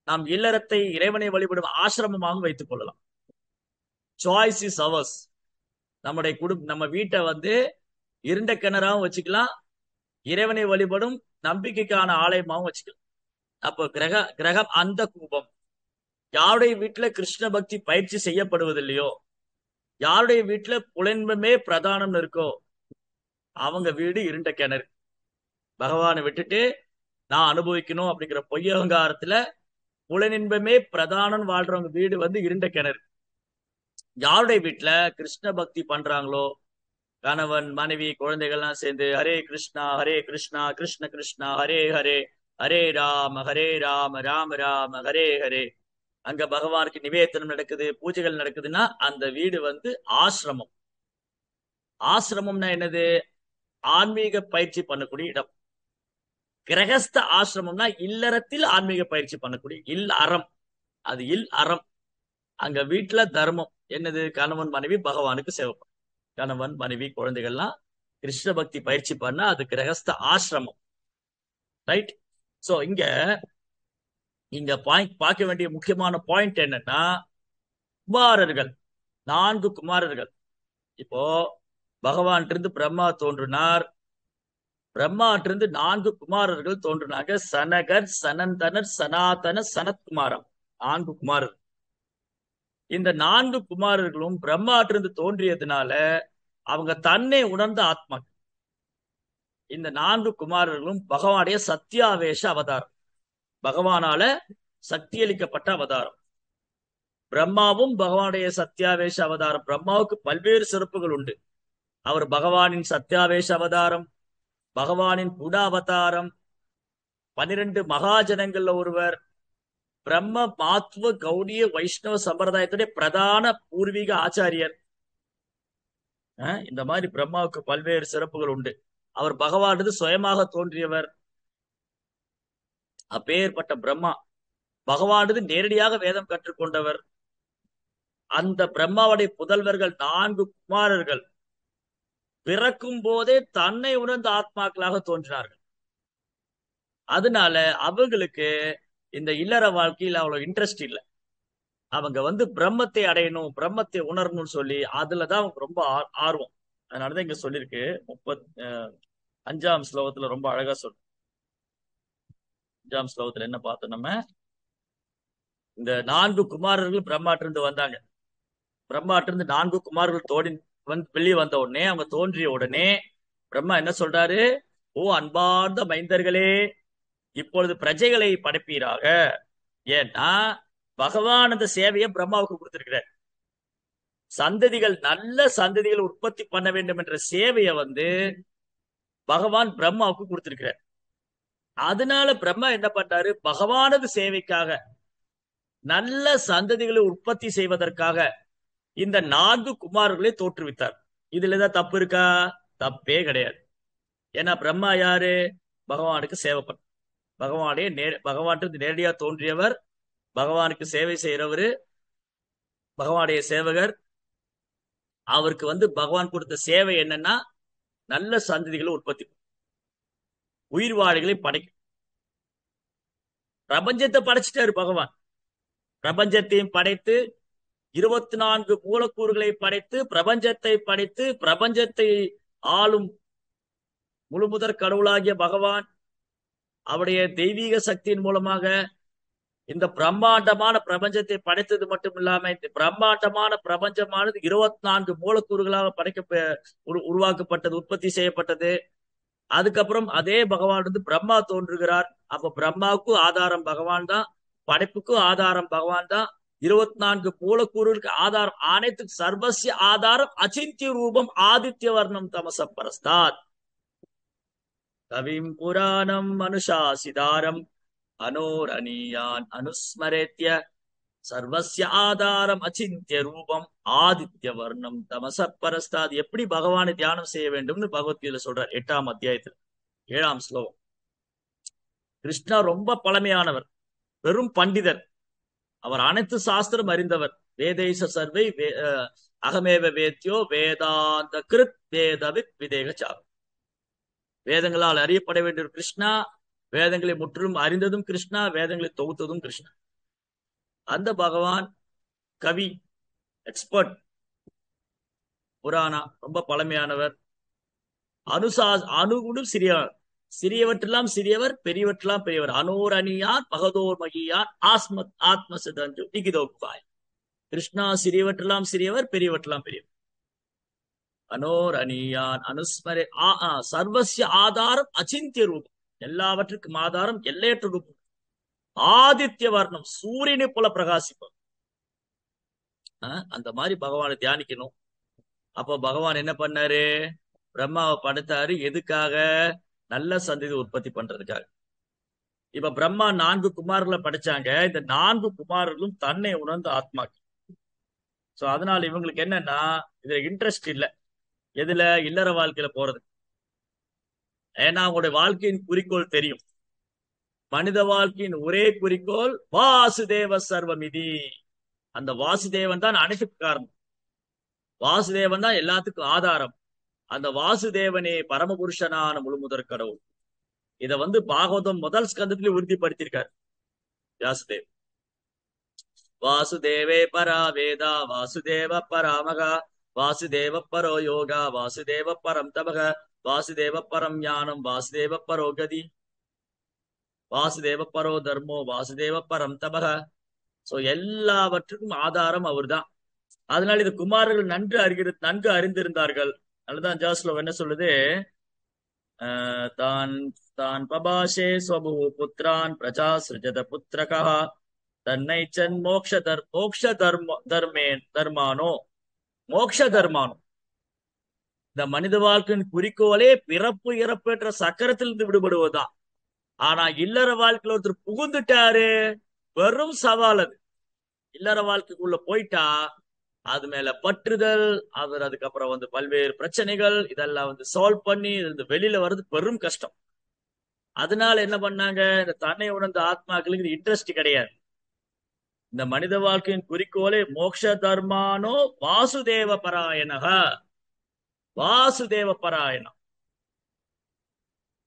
Speaker 1: நாம் இல்லறத்தை இறைவனை வழிபடும் ஆசிரமமாக வைத்துக் கொள்ளலாம். Choice is hours. நம்ம வீட்டை இருண்ட கிணறாவும் வச்சுக்கலாம், இறைவனை வழிபடும் நம்பிக்கைக்கான ஆலயமாகவும் வச்சுக்கலாம். அப்போ கிரகம் அந்த கூபம். யாருடைய வீட்டுல கிருஷ்ண பக்தி பயிற்சி செய்யப்படுவதில்லையோ, யாருடைய வீட்டுல புலன்பமே பிரதானம் இருக்கோ, அவங்க வீடு இருண்ட கிணறு. பகவானை விட்டுட்டு நான் அனுபவிக்கணும் அப்படிங்கிற பொய்யகங்காரத்துல புலனின்பமே பிரதானம் வாழ்றவங்க வீடு இருண்ட கிணறு. யாருடைய வீட்டுல கிருஷ்ண பக்தி பண்றாங்களோ, கணவன் மனைவி குழந்தைகள்லாம் சேர்ந்து ஹரே கிருஷ்ணா கிருஷ்ண கிருஷ்ணா ஹரே ஹரே, ஹரே ராம ராம ராம ஹரே ஹரே, அங்க பகவானுக்கு நிவேதனம் நடக்குது, பூஜைகள் நடக்குதுன்னா அந்த வீடு ஆசிரமம். ஆசிரமம்னா என்னது? ஆன்மீக பயிற்சி பண்ணக்கூடிய இடம். கிரகஸ்த ஆசிரமம்னா இல்லறத்தில் ஆன்மீக பயிற்சி பண்ணக்கூடிய அறம். அது அறம். அங்க வீட்டுல தர்மம் என்னது? கணவன் மனைவி பகவானுக்கு சேவைப்படும். கணவன் மனைவி குழந்தைகள்லாம் கிருஷ்ண பக்தி பயிற்சி பண்ணா அது கிரகஸ்த ஆசிரமம். ரைட். சோ இங்க பார்க்க வேண்டிய முக்கியமான பாயிண்ட் என்னன்னா, குமாரர்கள், 4 குமாரர்கள். இப்போ பகவான் இருந்து பிரம்மா தோன்றினார். பிரம்மாட்டிருந்து 4 குமாரர்கள் தோன்றினாங்க: சனகர், சனந்தனர், சனாதன, சனத்குமாரம். 4 குமாரர்கள். இந்த 4 குமாரர்களும் பிரம்மாட்டிருந்து தோன்றியதுனால அவங்க தன்னை உணர்ந்த ஆத்மா. இந்த 4 குமாரர்களும் பகவானுடைய சத்தியாவேஷ அவதாரம், பகவானால சக்தியளிக்கப்பட்ட அவதாரம். பிரம்மாவும் பகவானுடைய சத்தியாவேஷ அவதாரம். பிரம்மாவுக்கு பல்வேறு சிறப்புகள் உண்டு. அவர் பகவானின் சத்தியாவேஷ அவதாரம், பகவானின் குண அவதாரம், 12 மகாஜனங்கள்ல ஒருவர், பிரம்ம மாத்வ கௌடிய வைஷ்ணவ சம்பிரதாயத்துடைய பிரதான பூர்வீக ஆச்சாரியர். இந்த மாதிரி பிரம்மாவுக்கு பல்வேறு சிறப்புகள் உண்டு. அவர் பகவானது சுயமாக தோன்றியவர். அப்பேற்பட்ட பிரம்மா பகவானது நேரடியாக வேதம் கற்றுக்கொண்டவர். அந்த பிரம்மாவுடைய புதல்வர்கள் 4 குமாரர்கள் பிறக்கும் போதே தன்னை உணர்ந்த ஆத்மாக்களாக தோன்றினார்கள். அதனால அவங்களுக்கு இந்த இல்லற வாழ்க்கையில் அவ்வளவு இன்ட்ரெஸ்ட் இல்லை. அவங்க பிரம்மத்தை அடையணும், பிரம்மத்தை உணரணும்னு சொல்லி அதுலதான் அவங்க ரொம்ப ஆர்வம். அதனாலதான் இங்க சொல்லியிருக்கு 35ஆம் ஸ்லோகத்துல ரொம்ப அழகா சொல்லு. 5ஆம் ஸ்லோகத்துல என்ன பார்த்தோம் நம்ம? இந்த 4 குமாரர்கள் பிரம்மாட்டிருந்து வந்தாங்க. பிரம்மாட்டிருந்து 4 குமாரர்கள் வெளியே வந்த உடனே, அவங்க தோன்றிய உடனே பிரம்மா என்ன சொல்றாரு? ஓ அன்பார்ந்த மைந்தர்களே, இப்பொழுது பிரஜைகளை படைப்பீராக, ஏன்னா பகவான் அந்த சேவையை பிரம்மாவுக்கு கொடுத்திருக்கிறார். சந்ததிகள் நல்ல சந்ததிகள் உற்பத்தி பண்ண வேண்டும் என்ற சேவையை பகவான் பிரம்மாவுக்கு கொடுத்திருக்கிறார். அதனால பிரம்மா என்ன பண்ணாரு, பகவானது சேவைக்காக நல்ல சந்ததிகளை உற்பத்தி செய்வதற்காக இந்த 4 குமாரர்களை தோற்றுவித்தார். இதுல ஏதாவது தப்பு இருக்கா? தப்பே கிடையாது. ஏன்னா பிரம்மா யாரு? பகவானுக்கு சேவை பண்ண, பகவான் நேரடியா தோன்றியவர், பகவானுக்கு சேவை செய்யறவரு, பகவானுடைய சேவகர். அவருக்கு பகவான் கொடுத்த சேவை என்னன்னா நல்ல சந்ததிகளை உற்பத்தி, உயிர் வாழிகளை படைக்கும். பிரபஞ்சத்தை படைச்சிட்டாரு பகவான். பிரபஞ்சத்தையும் படைத்து 24 மூலக்கூறுகளை படைத்து பிரபஞ்சத்தை படைத்து பிரபஞ்சத்தை ஆளும் முழுமுதற் கடவுளாகிய பகவான் அவருடைய தெய்வீக சக்தியின் மூலமாக இந்த பிரம்மாண்டமான பிரபஞ்சத்தை படைத்தது மட்டும் இல்லாம இந்த பிரம்மாண்டமான பிரபஞ்சமானது 24 மூலக்கூறுகளாக உருவாக்கப்பட்டது, உற்பத்தி செய்யப்பட்டது. அதுக்கப்புறம் அதே பகவான் பிரம்மா தோன்றுகிறார். அப்ப பிரம்மாவுக்கும் ஆதாரம் பகவான் தான், படைப்புக்கும் ஆதாரம் பகவான் தான், 24 மூலக்கூறுகளுக்கு ஆதாரம், அனைத்துக்கு சர்வசிய ஆதாரம் அச்சிந்திய ரூபம் ஆதித்ய வர்ணம் தமச பரஸ்தாத் கவிம் புராணம் அனுசாசிதாரம் அனோரணியான் அனுஸ்மரேத்ய சர்வசிய ஆதாரம் அச்சிந்திய ரூபம் ஆதித்ய வர்ணம் தமச பரஸ்தாத். எப்படி பகவானை தியானம் செய்ய வேண்டும்னு பகவத்கீதையில சொல்றார் 8ஆம் அத்தியாயத்தில் 7ஆம் ஸ்லோகம். கிருஷ்ணா ரொம்ப பழமையானவர், பெரும் பண்டிதர். அவர் அனைத்து சாஸ்திரம் அறிந்தவர். வேதைச சர்வை அகமேவ வேத்யோ வேதாந்த கிருத் வேதவித் விதேகச்சாரம். வேதங்களால் அறியப்பட வேண்டிய கிருஷ்ணா, வேதங்களை முற்றிலும் அறிந்ததும் கிருஷ்ணா, வேதங்களை தொகுத்ததும் கிருஷ்ணா. அந்த பகவான் கவி, எக்ஸ்பர்ட், புராணா, ரொம்ப பழமையானவர். அணுகுடும் சிறியவர், சிறியவற்றெல்லாம் சிறியவர், பெரியவற்றெல்லாம் பெரியவர். அனோர் அணியான் மகதோர் மகியான் ஆஸ்மத் ஆத்மசதஞ்சு நிகிதோக்வாய். கிருஷ்ணா சிறியவற்றெல்லாம் சிறியவர், பெரியவற்றெல்லாம் பெரியவர். அனோர் அணியான் அனுஸ்மரே சர்வசிய ஆதாரம் அச்சிந்திய ரூபம், எல்லாவற்றுக்கும் ஆதாரம் எல்லையற்ற ரூபம். ஆதித்ய வர்ணம், சூரியனை போல பிரகாசிப்போம். அந்த மாதிரி பகவானை தியானிக்கணும். அப்போ பகவான் என்ன பண்ணாரு, பிரம்மாவை படைத்தாரு. எதுக்காக? நல்ல சந்ததி உற்பத்தி பண்றதுக்காக. இப்ப பிரம்மா 4 குமாரர்களை படைச்சாங்க. இந்த 4 குமாரர்களும் தன்னை உணர்ந்த ஆத்மாக்கு. சோ அதனால இவங்களுக்கு என்னன்னா இதுல இன்ட்ரெஸ்ட் இல்ல, எதுல? இல்லற வாழ்க்கையில போறது. ஏன்னா அவங்களுடைய வாழ்க்கையின் குறிக்கோள் தெரியும். மனித வாழ்க்கையின் ஒரே குறிக்கோள் வாசுதேவ சர்வமிதி. அந்த வாசுதேவன் தான் அனைத்துக்கு காரணம், வாசுதேவன் தான் எல்லாத்துக்கும் ஆதாரம். அந்த வாசுதேவனே பரமபுருஷனான முழுமுதற் கடவுள். இத பாகவதம் முதல் ஸ்கந்தத்திலே உறுதிப்படுத்தியிருக்கார் வியாசதேவ். வாசுதேவே பரா வேதா வாசுதேவ பராமகா வாசுதேவ பரோ யோகா வாசுதேவ பரம் தபக வாசுதேவ பரம் ஞானம் வாசுதேவ பரோ கதி வாசுதேவ பரோ தர்மோ வாசுதேவ பரம் தபக. சோ எல்லாவற்றுக்கும் ஆதாரம் அவர்தான். அதனால இது குமாரர்கள் நன்கு அறிந்திருந்தார்கள். அதுதான் ஜாஸ்லோ என்ன சொல்லுது, தான் தான் பபாஷே ஸ்வபு புத்திரான் பிரஜா சிருஜத புத்திரகா தன்னைச்சன் மோக்ஷ தர்மானோ மோக்ஷ தர்மானோ. இந்த மனித வாழ்க்கையின் குறிக்கோளே பிறப்பு இறப்பு என்ற சக்கரத்திலிருந்து விடுபடுவதுதான். ஆனா இல்லற வாழ்க்கையில ஒருத்தர் புகுந்துட்டாரு, வெறும் சவால் அது. இல்லற வாழ்க்கைக்குள்ள போயிட்டா அது மேல பற்றுதல், அவர் அதுக்கப்புறம் பல்வேறு பிரச்சனைகள், இதெல்லாம் சால்வ் பண்ணி வெளியில வர்றது பெரும் கஷ்டம். அதனால என்ன பண்ணாங்க, இந்த தன்னை உணர்ந்த ஆத்மாக்களுக்கு இன்ட்ரெஸ்ட் கிடையாது. இந்த மனித வாழ்க்கையின் குறிக்கோளே மோக்ஷ தர்மானோ வாசுதேவ பராயணக. வாசுதேவ பராயணம்,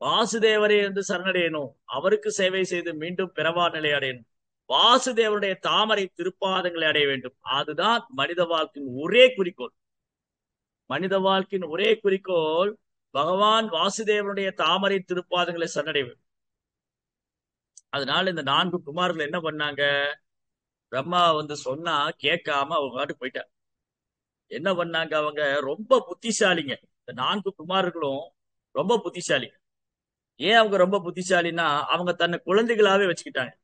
Speaker 1: வாசுதேவரை சரணடையணும், அவருக்கு சேவை செய்து மீண்டும் பிறவா நிலை அடையணும், வாசுதேவனுடைய தாமரை திருப்பாதங்களை அடைய வேண்டும். அதுதான் மனித வாழ்க்கையின் ஒரே குறிக்கோள். மனித வாழ்க்கையின் ஒரே குறிக்கோள் பகவான் வாசுதேவனுடைய தாமரை திருப்பாதங்களை சரணடைவது. அதனால இந்த 4 குமார்கள் என்ன பண்ணாங்க, பிரம்மா சொன்னா கேட்காம அவங்க பாட்டு போயிட்டாங்க. என்ன பண்ணாங்க, அவங்க ரொம்ப புத்திசாலிங்க. இந்த 4 குமார்களும் ரொம்ப புத்திசாலிங்க. ஏன் அவங்க ரொம்ப புத்திசாலின்னா அவங்க தன்னை குழந்தைகளாவே வச்சுக்கிட்டாங்க.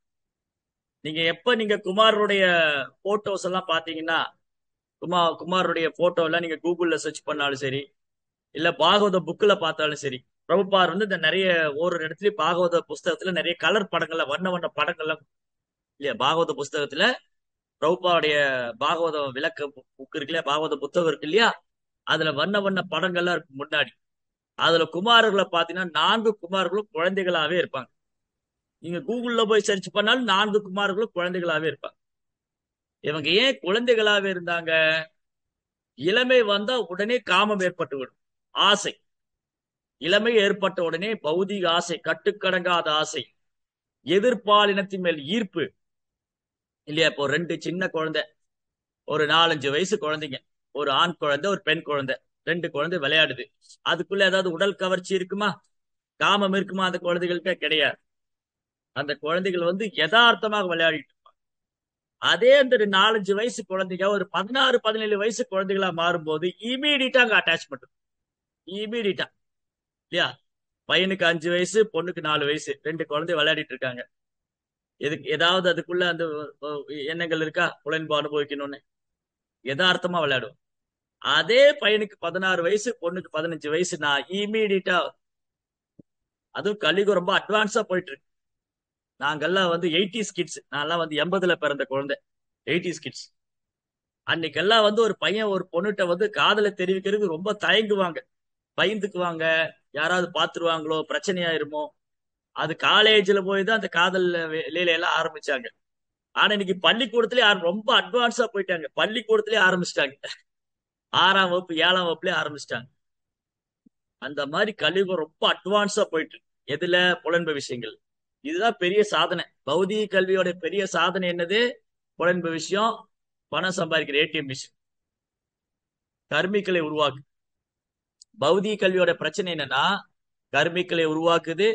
Speaker 1: நீங்க குமாரருடைய போட்டோஸ் எல்லாம் பாத்தீங்கன்னா, குமாரருடைய போட்டோ எல்லாம் நீங்க கூகுள்ல சர்ச் பண்ணாலும் சரி, இல்ல பாகவத புக்ல பார்த்தாலும் சரி, பிரபுபார் வந்து இந்த நிறைய ஒரு இடத்துலயும் பாகவத புஸ்தகத்துல நிறைய கலர் படங்கள்ல வண்ண வண்ண படங்கள்லாம் இல்லையா, பாகவத புஸ்தகத்துல பிரபுபாவுடைய பாகவத விளக்க புக் இருக்கு இல்லையா, பாகவத புத்தகம் இருக்கு இல்லையா, அதுல வண்ண வண்ண படங்கள்லாம் இருக்கு முன்னாடி. அதுல குமாரர்களை பாத்தீங்கன்னா 4 குமாரர்களும் குழந்தைகளாவே இருப்பாங்க. நீங்க கூகுள்ல போய் சர்ச் பண்ணாலும் 4 குமாரர்களும் குழந்தைகளாவே இருப்பாங்க. இவங்க ஏன் குழந்தைகளாவே இருந்தாங்க? இளமை வந்தா உடனே காமம் ஏற்பட்டு விடும், ஆசை. இளமை ஏற்பட்ட உடனே பௌதிக ஆசை, கட்டுக்கடங்காத ஆசை, எதிர்பாலினத்தின் மேல் ஈர்ப்பு இல்லையா. இப்போ 2 சின்ன குழந்தை, ஒரு 4-5 வயசு குழந்தைங்க, ஒரு ஆண் குழந்தை ஒரு பெண் குழந்தை, 2 குழந்தை விளையாடுது. அதுக்குள்ள ஏதாவது உடல் கவர்ச்சி இருக்குமா, காமம் இருக்குமா? அந்த குழந்தைகளுக்கு கிடையாது. அந்த குழந்தைகள் வந்து யதார்த்தமாக விளையாடிட்டு. அதே அந்த 4-5 வயசு குழந்தைங்க ஒரு 16-17 வயசு குழந்தைகளா மாறும்போது இமீடியட்டா அங்க அட்டாச்மெண்ட், இமீடியட்டா இல்லையா. பையனுக்கு 5 வயசு, பொண்ணுக்கு 4 வயசு, 2 குழந்தை விளையாடிட்டு இருக்காங்க. எதுக்கு ஏதாவது அதுக்குள்ள அந்த எண்ணங்கள் இருக்கா, புலன்பு அனுபவிக்கணும்னு? யதார்த்தமா விளையாடும். அதே பையனுக்கு 16 வயசு, பொண்ணுக்கு 15 வயசு, நான் இமீடியட்டா, அதுவும் கலியுகம் ரொம்ப அட்வான்ஸா போயிட்டு இருக்கு. நாங்கெல்லாம் வந்து 80s கிட்ஸ், நான்லாம் வந்து 80ல பிறந்த குழந்தை, 80s கிட்ஸ். அன்னைக்கெல்லாம் வந்து ஒரு பையன் ஒரு பொண்ணுகிட்ட வந்து காதலை தெரிவிக்கிறதுக்கு ரொம்ப தயங்குவாங்க, பயந்துக்குவாங்க. யாராவது பாத்துருவாங்களோ, பிரச்சனையாயிருமோ. அது காலேஜ்ல போய் தான் அந்த காதல் லீலையெல்லாம் ஆரம்பிச்சாங்க. ஆனா இன்னைக்கு பள்ளிக்கூடத்திலே ரொம்ப அட்வான்ஸா போயிட்டாங்க, பள்ளிக்கூடத்திலே ஆரம்பிச்சிட்டாங்க, 6ஆம் வகுப்பு 7ஆம் வகுப்புலயே ஆரம்பிச்சிட்டாங்க. அந்த மாதிரி கலியுகம் ரொம்ப அட்வான்ஸா போயிட்டு இருக்கு. எதுல? புலன்பு விஷயங்கள். இதுதான் பெரிய சாதனை. பௌதிக கல்வியோட பெரிய சாதனை என்னது? புலன்பு விஷயம், பணம் சம்பாதிக்கிற ஏடிஎம் மிஷின், கர்மிகளை உருவாக்கு. பௌதிக கல்வியோட பிரச்சனை என்னன்னா, கர்மிகளை உருவாக்குது,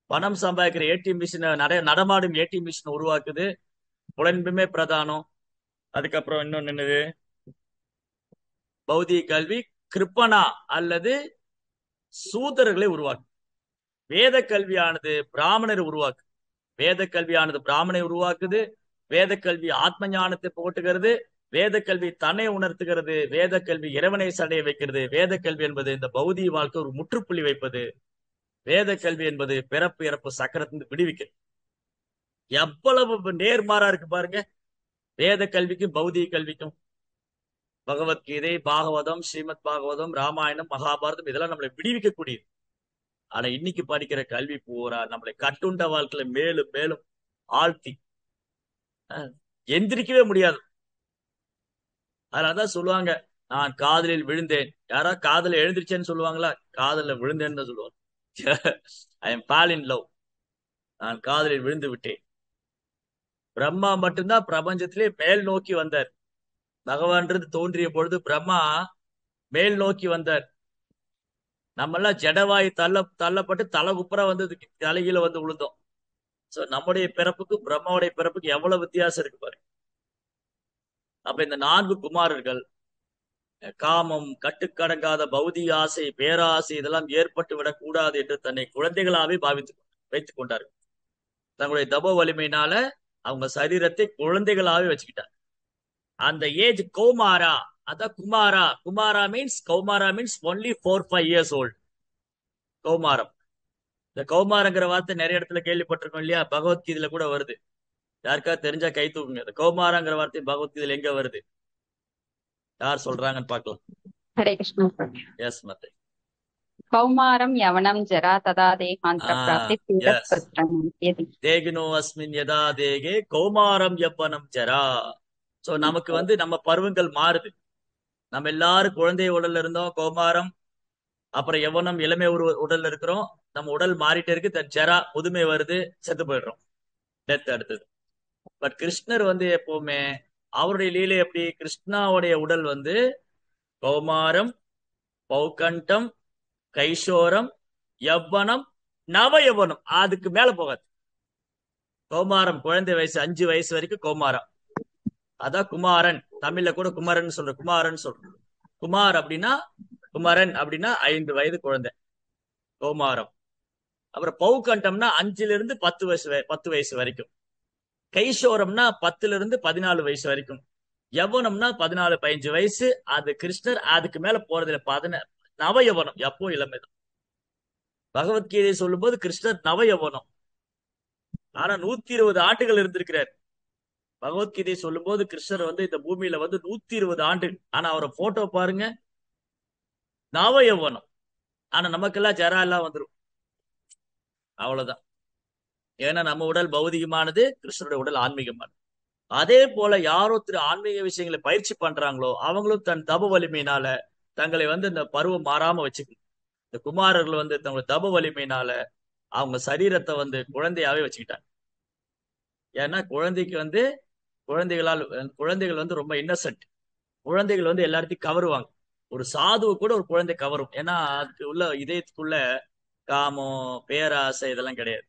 Speaker 1: பணம் சம்பாதிக்கிற ஏடிஎம் மிஷினை, நடமாடும் ஏடிஎம் மிஷினை உருவாக்குது. புலன்புமே பிரதானம். அதுக்கப்புறம் இன்னொன்னு என்னது? பௌதிக கல்வி கிருப்பனா அல்லது சூதரர்களை உருவாக்கு. வேத கல்வியானது பிராமணரை உருவாக்கு. வேத கல்வியானது பிராமணை உருவாக்குது. வேத கல்வி ஆத்ம ஞானத்தை போட்டுகிறது. வேத கல்வி தன்னை உணர்த்துகிறது. வேத கல்வி இறைவனை சடைய வைக்கிறது. வேத கல்வி என்பது இந்த பௌதிக வாழ்க்கை ஒரு முற்றுப்புள்ளி வைப்பது. வேத கல்வி என்பது பிறப்பு இறப்பு சக்கரத்திலிருந்து விடுவிக்கிறது. எவ்வளவு நேர்மாறா இருக்கு பாருங்க, வேத கல்விக்கும் பௌதிக கல்விக்கும். பகவத்கீதை, பாகவதம், ஸ்ரீமத் பாகவதம், ராமாயணம், மகாபாரதம் இதெல்லாம் நம்மளை விடுவிக்கக்கூடியது. ஆனா இன்னைக்கு படிக்கிற கல்வி பூரா நம்மளை கட்டுண்ட வாழ்க்கையில மேலும் மேலும் ஆழ்த்தி எந்திரிக்கவே முடியாது. அதனாலதான் சொல்லுவாங்க, நான் காதலில் விழுந்தேன். யாரா காதல எழுந்திருச்சேன்னு சொல்லுவாங்களா? காதல விழுந்தேன்னு தான் சொல்லுவாங்க. I am fall in love, நான் காதலில் விழுந்து விட்டேன். பிரம்மா மட்டும்தான் பிரபஞ்சத்திலே மேல் நோக்கி வந்தார். பகவான்றது தோன்றிய பொழுது பிரம்மா மேல் நோக்கி வந்தார். நம்ம எல்லாம் ஜடவாய் தள்ளப்பட்டு தலை குப்புற வந்து தலைகீழ வந்து விழுந்தோம். சோ நம்முடைய பிறப்புக்கு பிரம்மாவுடைய பிறப்புக்கு எவ்வளவு வித்தியாசம் இருக்கு பாருங்க. அப்ப இந்த 4 குமாரர்கள் காமம், கட்டுக்கடங்காத பௌதிக ஆசை, பேராசை இதெல்லாம் ஏற்பட்டு விடக்கூடாது என்று தன்னை குழந்தைகளாவே வைத்துக் கொண்டார்கள். தங்களுடைய தப வலிமையினால அவங்க சரீரத்தை குழந்தைகளாவே வச்சுக்கிட்டாங்க. அந்த ஏஜ் கௌமாரா, அதான் குமாரா. Kaumara means only 4-5 years old. கௌமாரம். இந்த கௌமாரங்கிற வார்த்தை நிறைய இடத்துல கேள்விப்பட்டிருக்கோம் இல்லையா, பகவத்கீதையில கூட வருது. யாருக்கா தெரிஞ்சா கை தூக்குங்க. இந்த கௌமாரங்கிற வார்த்தை பகவத்கீதையில எங்க வருது? யார் சொல்றாங்கன்னு பார்க்கலாம்.
Speaker 2: ஹரே கிருஷ்ணா.
Speaker 1: எஸ் மத்தை.
Speaker 2: கௌமாரம் யவனம் ஜரா ததா தேகாந்த பிராப்தி
Speaker 1: எஸ், தேகினோ அஸ்மின் யதா தேகே கௌமாரம் யப்பனம் ஜரா. சோ நமக்கு வந்து நம்ம பருவங்கள் மாறுது. நம்ம எல்லாரும் குழந்தை உடல்ல இருந்தோம், கௌமாரம், அப்புறம் யவனம் இளமை உடல்ல இருக்கிறோம். நம்ம உடல் மாறிட்டே இருக்கு, ஜரா முதுமை வருது, செத்து போயிடுறோம், டெத் அடுத்தது. பட் கிருஷ்ணர் வந்து எப்பவுமே அவருடைய லீலை எப்படி? கிருஷ்ணாவுடைய உடல் வந்து கௌமாரம், பௌகண்டம், கைஷோரம், யவ்வனம், நவ யவனம், அதுக்கு மேல போகாது. கௌமாரம் குழந்தை வயசு 5 வயசு வரைக்கும் கௌமாரம். அதான் குமாரன், தமிழ்ல கூட குமரன் சொல்ற, குமாரன் சொல்றோம். குமார் அப்படின்னா, குமரன் அப்படின்னா 5 வயது குழந்தை, கௌமாரம். அப்புறம் பௌகண்டம்னா 5ல இருந்து 10 வயசு வரைக்கும். கைஷோரம்னா 10 to 14 வயசு வரைக்கும். யவனம்னா 14, 15 வயசு. அது கிருஷ்ணர் அதுக்கு மேல போறதுல நவ யவனம், எப்போ இளமைதான். பகவத்கீதை சொல்லும் போது கிருஷ்ணர் நவ யவனம். ஆனா 120 ஆண்டுகள் இருந்திருக்கிறார். பகவத்கீதை சொல்லும் போது கிருஷ்ணர் இந்த பூமியில 120 ஆண்டு. ஆனா அவரை போட்டோ பாருங்க, நவ யவனம். ஆனா நமக்கெல்லாம் ஜரா எல்லாம் வந்துரும், அவ்வளவுதான். ஏன்னா நம்ம உடல் பௌதிகமானது, கிருஷ்ணருடைய உடல் ஆன்மீகமானது. அதே போல யாரோ ஆன்மீக விஷயங்களை பயிற்சி பண்றாங்களோ அவங்களும் தன் தப வலிமையினால தங்களை இந்த பருவம் மாறாம வச்சுக்கணும். இந்த குமாரர்கள் தங்களுடைய தப வலிமையினால அவங்க சரீரத்தை குழந்தையாவே வச்சுக்கிட்டாங்க. ஏன்னா குழந்தைகள் ரொம்ப இன்னசென்ட். குழந்தைகள் எல்லாத்தையும் கவருவாங்க. ஒரு சாதுவை கூட ஒரு குழந்தை கவரும். ஏன்னா அதுக்கு உள்ள இதயத்துக்குள்ள காமம், பேராசை இதெல்லாம் கிடையாது.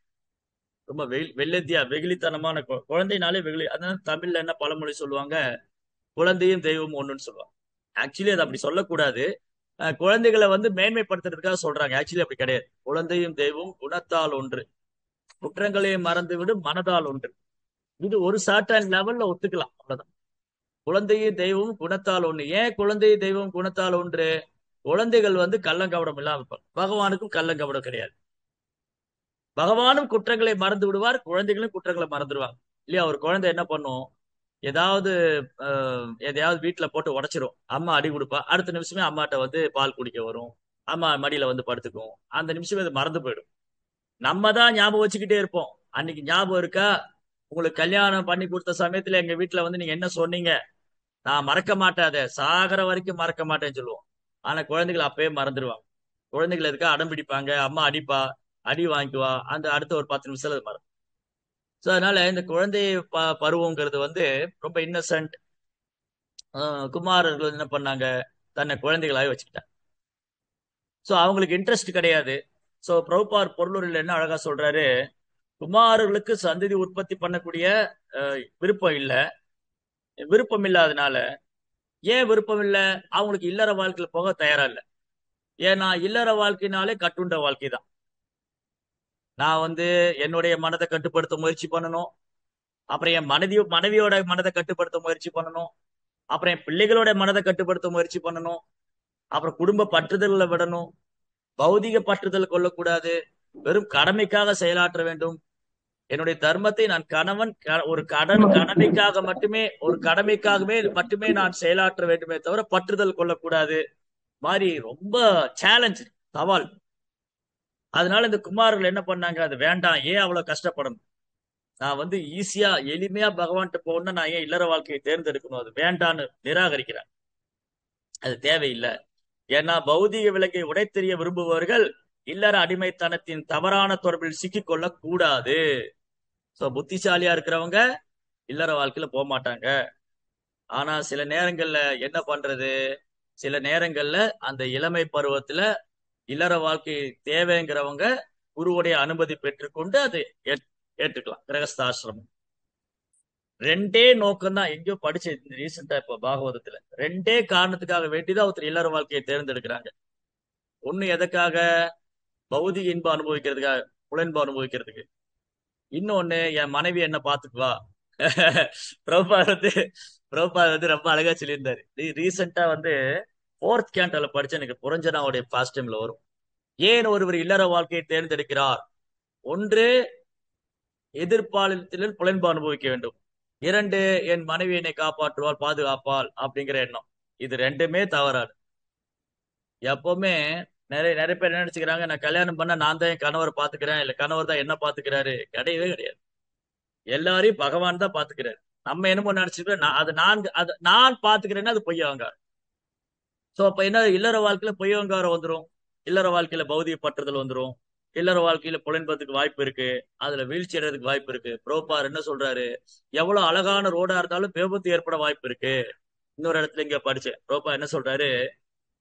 Speaker 1: ரொம்ப வெள்ளத்தியா வெகுளித்தனமான குழந்தைனாலே வெகுளி. அதனால தமிழ்ல என்ன பழமொழி சொல்லுவாங்க, குழந்தையும் தெய்வம் ஒண்ணுன்னு சொல்லுவாங்க. ஆக்சுவலி அது அப்படி சொல்லக்கூடாது. குழந்தைகளை மேன்மைப்படுத்துறதுக்காக சொல்றாங்க. ஆக்சுவலி அப்படி கிடையாது. குழந்தையும் தெய்வம் குணத்தால் ஒன்று, குற்றங்களையும் மறந்து விடும் மனதால் ஒன்று. இது ஒரு சர்டன் லெவல்ல ஒத்துக்கலாம், அவ்வளவுதான். குழந்தையும் தெய்வம் குணத்தால் ஒன்று. ஏன் குழந்தையும் தெய்வம் குணத்தால் ஒன்று? குழந்தைகள் கள்ளங்கபடம் இல்லாம இருப்பாங்க. பகவானுக்கும் கள்ளங்கபடம் கிடையாது. பகவானும் குற்றங்களை மறந்து விடுவார், குழந்தைகளும் குற்றங்களை மறந்துடுவாங்க. இல்லையா? ஒரு குழந்தை என்ன பண்ணும், ஏதாவது எதையாவது வீட்டுல போட்டு உடைச்சிரும். அம்மா அடி கொடுப்பா, அடுத்த நிமிஷமே அம்மாட்ட பால் குடிக்க வரும், அம்மா மடியில படுத்துக்கும். அந்த நிமிஷமே அது மறந்து போயிடும். நம்ம தான் ஞாபகம் வச்சுக்கிட்டே இருப்போம். அன்னைக்கு ஞாபகம் இருக்கா, உங்களுக்கு கல்யாணம் பண்ணி கொடுத்த சமயத்துல எங்க வீட்டுல நீங்க என்ன சொன்னீங்க, நான் மறக்க மாட்டேன், அதை சாகர வரைக்கும் மறக்க மாட்டேன்னு சொல்லுவோம். ஆனா குழந்தைகள் அப்பயே மறந்துடுவாங்க. குழந்தைகள் இருக்கா அடம் பிடிப்பாங்க, அம்மா அடிப்பா, அடி வாங்கிக்குவா, அந்த அடுத்த ஒரு 10 நிமிஷத்துல அது மறந்து. ஸோ அதனால இந்த குழந்தை பருவங்கிறது ரொம்ப இன்னசென்ட். குமாரர்கள் என்ன பண்ணாங்க, தன்னை குழந்தைகளாக வச்சுக்கிட்டாங்க. ஸோ அவங்களுக்கு இன்ட்ரெஸ்ட் கிடையாது. ஸோ பிரபுபார் பொருளுரையில் என்ன அழகா சொல்றாரு, குமாரர்களுக்கு சந்ததி உற்பத்தி பண்ணக்கூடிய விருப்பம் இல்லை. விருப்பம் இல்லாதனால, ஏன் விருப்பம் இல்லை, அவங்களுக்கு இல்லற வாழ்க்கையில போக தயாரா இல்லை. ஏன்னா இல்லற வாழ்க்கைனாலே கட்டுண்ட வாழ்க்கை தான். நான் என்னுடைய மனதை கட்டுப்படுத்த முயற்சி பண்ணணும், அப்புறம் என் மனைவியோட மனதை கட்டுப்படுத்த முயற்சி பண்ணணும், அப்புறம் என் பிள்ளைகளோட மனதை கட்டுப்படுத்த முயற்சி பண்ணணும், அப்புறம் குடும்ப பற்றுதல்களை விடணும், பௌதிக பற்றுதல் கொள்ளக்கூடாது, வெறும் கடமைக்காக செயலாற்ற வேண்டும். என்னுடைய தர்மத்தை நான் ஒரு கடமைக்காகவே மட்டுமே நான் செயலாற்ற வேண்டுமே தவிர பற்றுதல் கொள்ளக்கூடாது. மாதிரி ரொம்ப சேலஞ்ச், சவால். அதனால இந்த குமாரர்கள் என்ன பண்ணாங்க, அது வேண்டாம், ஏன் அவ்வளவு கஷ்டப்படணும், நான் ஈஸியா எளிமையா பகவான்கிட்ட போகணும்னா நான் ஏன் இல்லற வாழ்க்கையை தேர்ந்தெடுக்கணும், அது வேண்டான்னு நிராகரிக்கிறேன். அது தேவையில்லை. ஏன்னா பௌதிக விலங்கை உடைத்தெறிய விரும்புபவர்கள் இல்லற அடிமைத்தனத்தின் தவறான தொடர்பில் சிக்கிக்கொள்ள கூடாது. சோ புத்திசாலியா இருக்கிறவங்க இல்லற வாழ்க்கையில போக மாட்டாங்க. ஆனா சில நேரங்கள்ல என்ன பண்றது, சில நேரங்கள்ல அந்த இளமை பருவத்துல இல்லற வாழ்க்கை தேவைங்கிறவங்க குருவுடைய அனுமதி பெற்றுக்கொண்டு அதை ஏற்றுக்கலாம். கிரகஸ்தாசிரமம் ரெண்டே நோக்கம் தான். எங்கேயோ படிச்ச ரீசெண்டா இப்ப பாகவதத்துல ரெண்டே காரணத்துக்காக வேண்டிதான் ஒருத்தர் இல்லற வாழ்க்கையை தேர்ந்தெடுக்கிறாங்க. ஒண்ணு எதுக்காக, பௌதிக இன்பம் அனுபவிக்கிறதுக்காக, புலன்பம் அனுபவிக்கிறதுக்கு. இன்னொன்னு என் மனைவி என்ன பாத்துக்குவா. பிரபுபாத் ரொம்ப அழகா சொல்லியிருந்தாரு. ரீசெண்டா 4th கேண்டோல படிச்சு எனக்கு புரஞ்சனாவுடைய பாஸ்ட் டைம்ல வரும். ஏன் ஒருவர் இல்லற வாழ்க்கையை தேர்ந்தெடுக்கிறார்? ஒன்று, எதிர்பாலினத்தில் புலன்பு அனுபவிக்க வேண்டும். 2, என் மனைவி என்னை காப்பாற்றுவாள், பாதுகாப்பாள் அப்படிங்கிற எண்ணம். இது ரெண்டுமே தவறாது. எப்பவுமே நிறைய நிறைய பேர் என்ன நினைச்சுக்கிறாங்க, நான் கல்யாணம் பண்ண நான் தான் என் கணவரை பாத்துக்கிறேன், இல்ல கணவர் தான் என்ன பாத்துக்கிறாரு. கிடையவே கிடையாது. எல்லாரையும் பகவான் தான் பாத்துக்கிறாரு. நம்ம என்னமோ நினைச்சுக்கிறோம் அது நான் பாத்துக்கிறேன்னா அது பொய்யவங்க. சோ அப்ப என்ன, இல்லற வாழ்க்கையில பொய்யவங்காரம் வந்துடும், இல்லற வாழ்க்கையில பௌதிக பற்றுதல் வந்துடும், இல்லற வாழ்க்கையில புலன்பதுக்கு வாய்ப்பு இருக்கு, அதுல வீழ்ச்சி அடைறதுக்கு வாய்ப்பு இருக்கு. பிரபுபார் என்ன சொல்றாரு, எவ்வளவு அழகான ரோடா இருந்தாலும் விபத்து ஏற்பட வாய்ப்பு இருக்கு. இன்னொரு இடத்துல இங்க படிச்சேன், பிரபுபார் என்ன சொல்றாரு,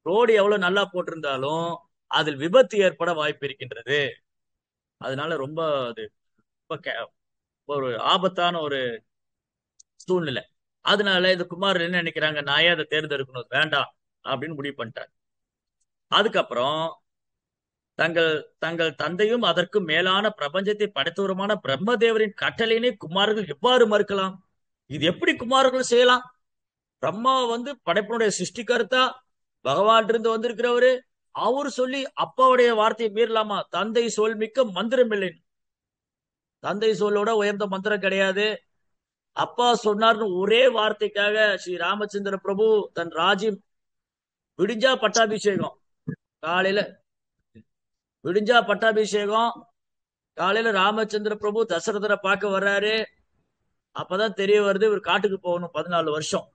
Speaker 1: ரோடு எவ்வளவு நல்லா போட்டிருந்தாலும் அதில் விபத்து ஏற்பட வாய்ப்பு இருக்கின்றது. அதனால ரொம்ப அது ஒரு ஆபத்தான ஒரு சூழ்நிலை. அதனால இந்த குமார் என்ன நினைக்கிறாங்க, நான் ஏன் அதை தேர்ந்தெடுக்கணும், வேண்டாம் அப்படின்னு முடிவு பண்ணிட்டாங்க. அதுக்கப்புறம் தங்கள் தங்கள் தந்தையும் அதற்கு மேலான பிரபஞ்சத்தை படைத்தவருமான பிரம்மதேவரின் கட்டளையினை குமாரர்கள் எவ்வாறு மறுக்கலாம்? இது எப்படி குமாரர்கள் செய்யலாம்? பிரம்மா படைப்பினுடைய சிருஷ்டிகர்த்தா, பகவான் இருந்து வந்திருக்கிறவரு. அவரு சொல்லி அப்பாவுடைய வார்த்தையை மீறலாமா? தந்தை சொல் மிக்க மந்திரம் இல்லை. தந்தை சொல்லோட உயர்ந்த மந்திரம் கிடையாது. அப்பா சொன்னார்னு ஒரே வார்த்தைக்காக ஸ்ரீ ராமச்சந்திர பிரபு தன் ராஜ்யம் விடிஞ்சா பட்டாபிஷேகம். காலையில விடிஞ்சா பட்டாபிஷேகம். காலையில ராமச்சந்திர பிரபு தசரதரை பார்க்க வர்றாரு. அப்பதான் தெரிய வருது இவர் காட்டுக்கு போகணும் 14 வருஷம்.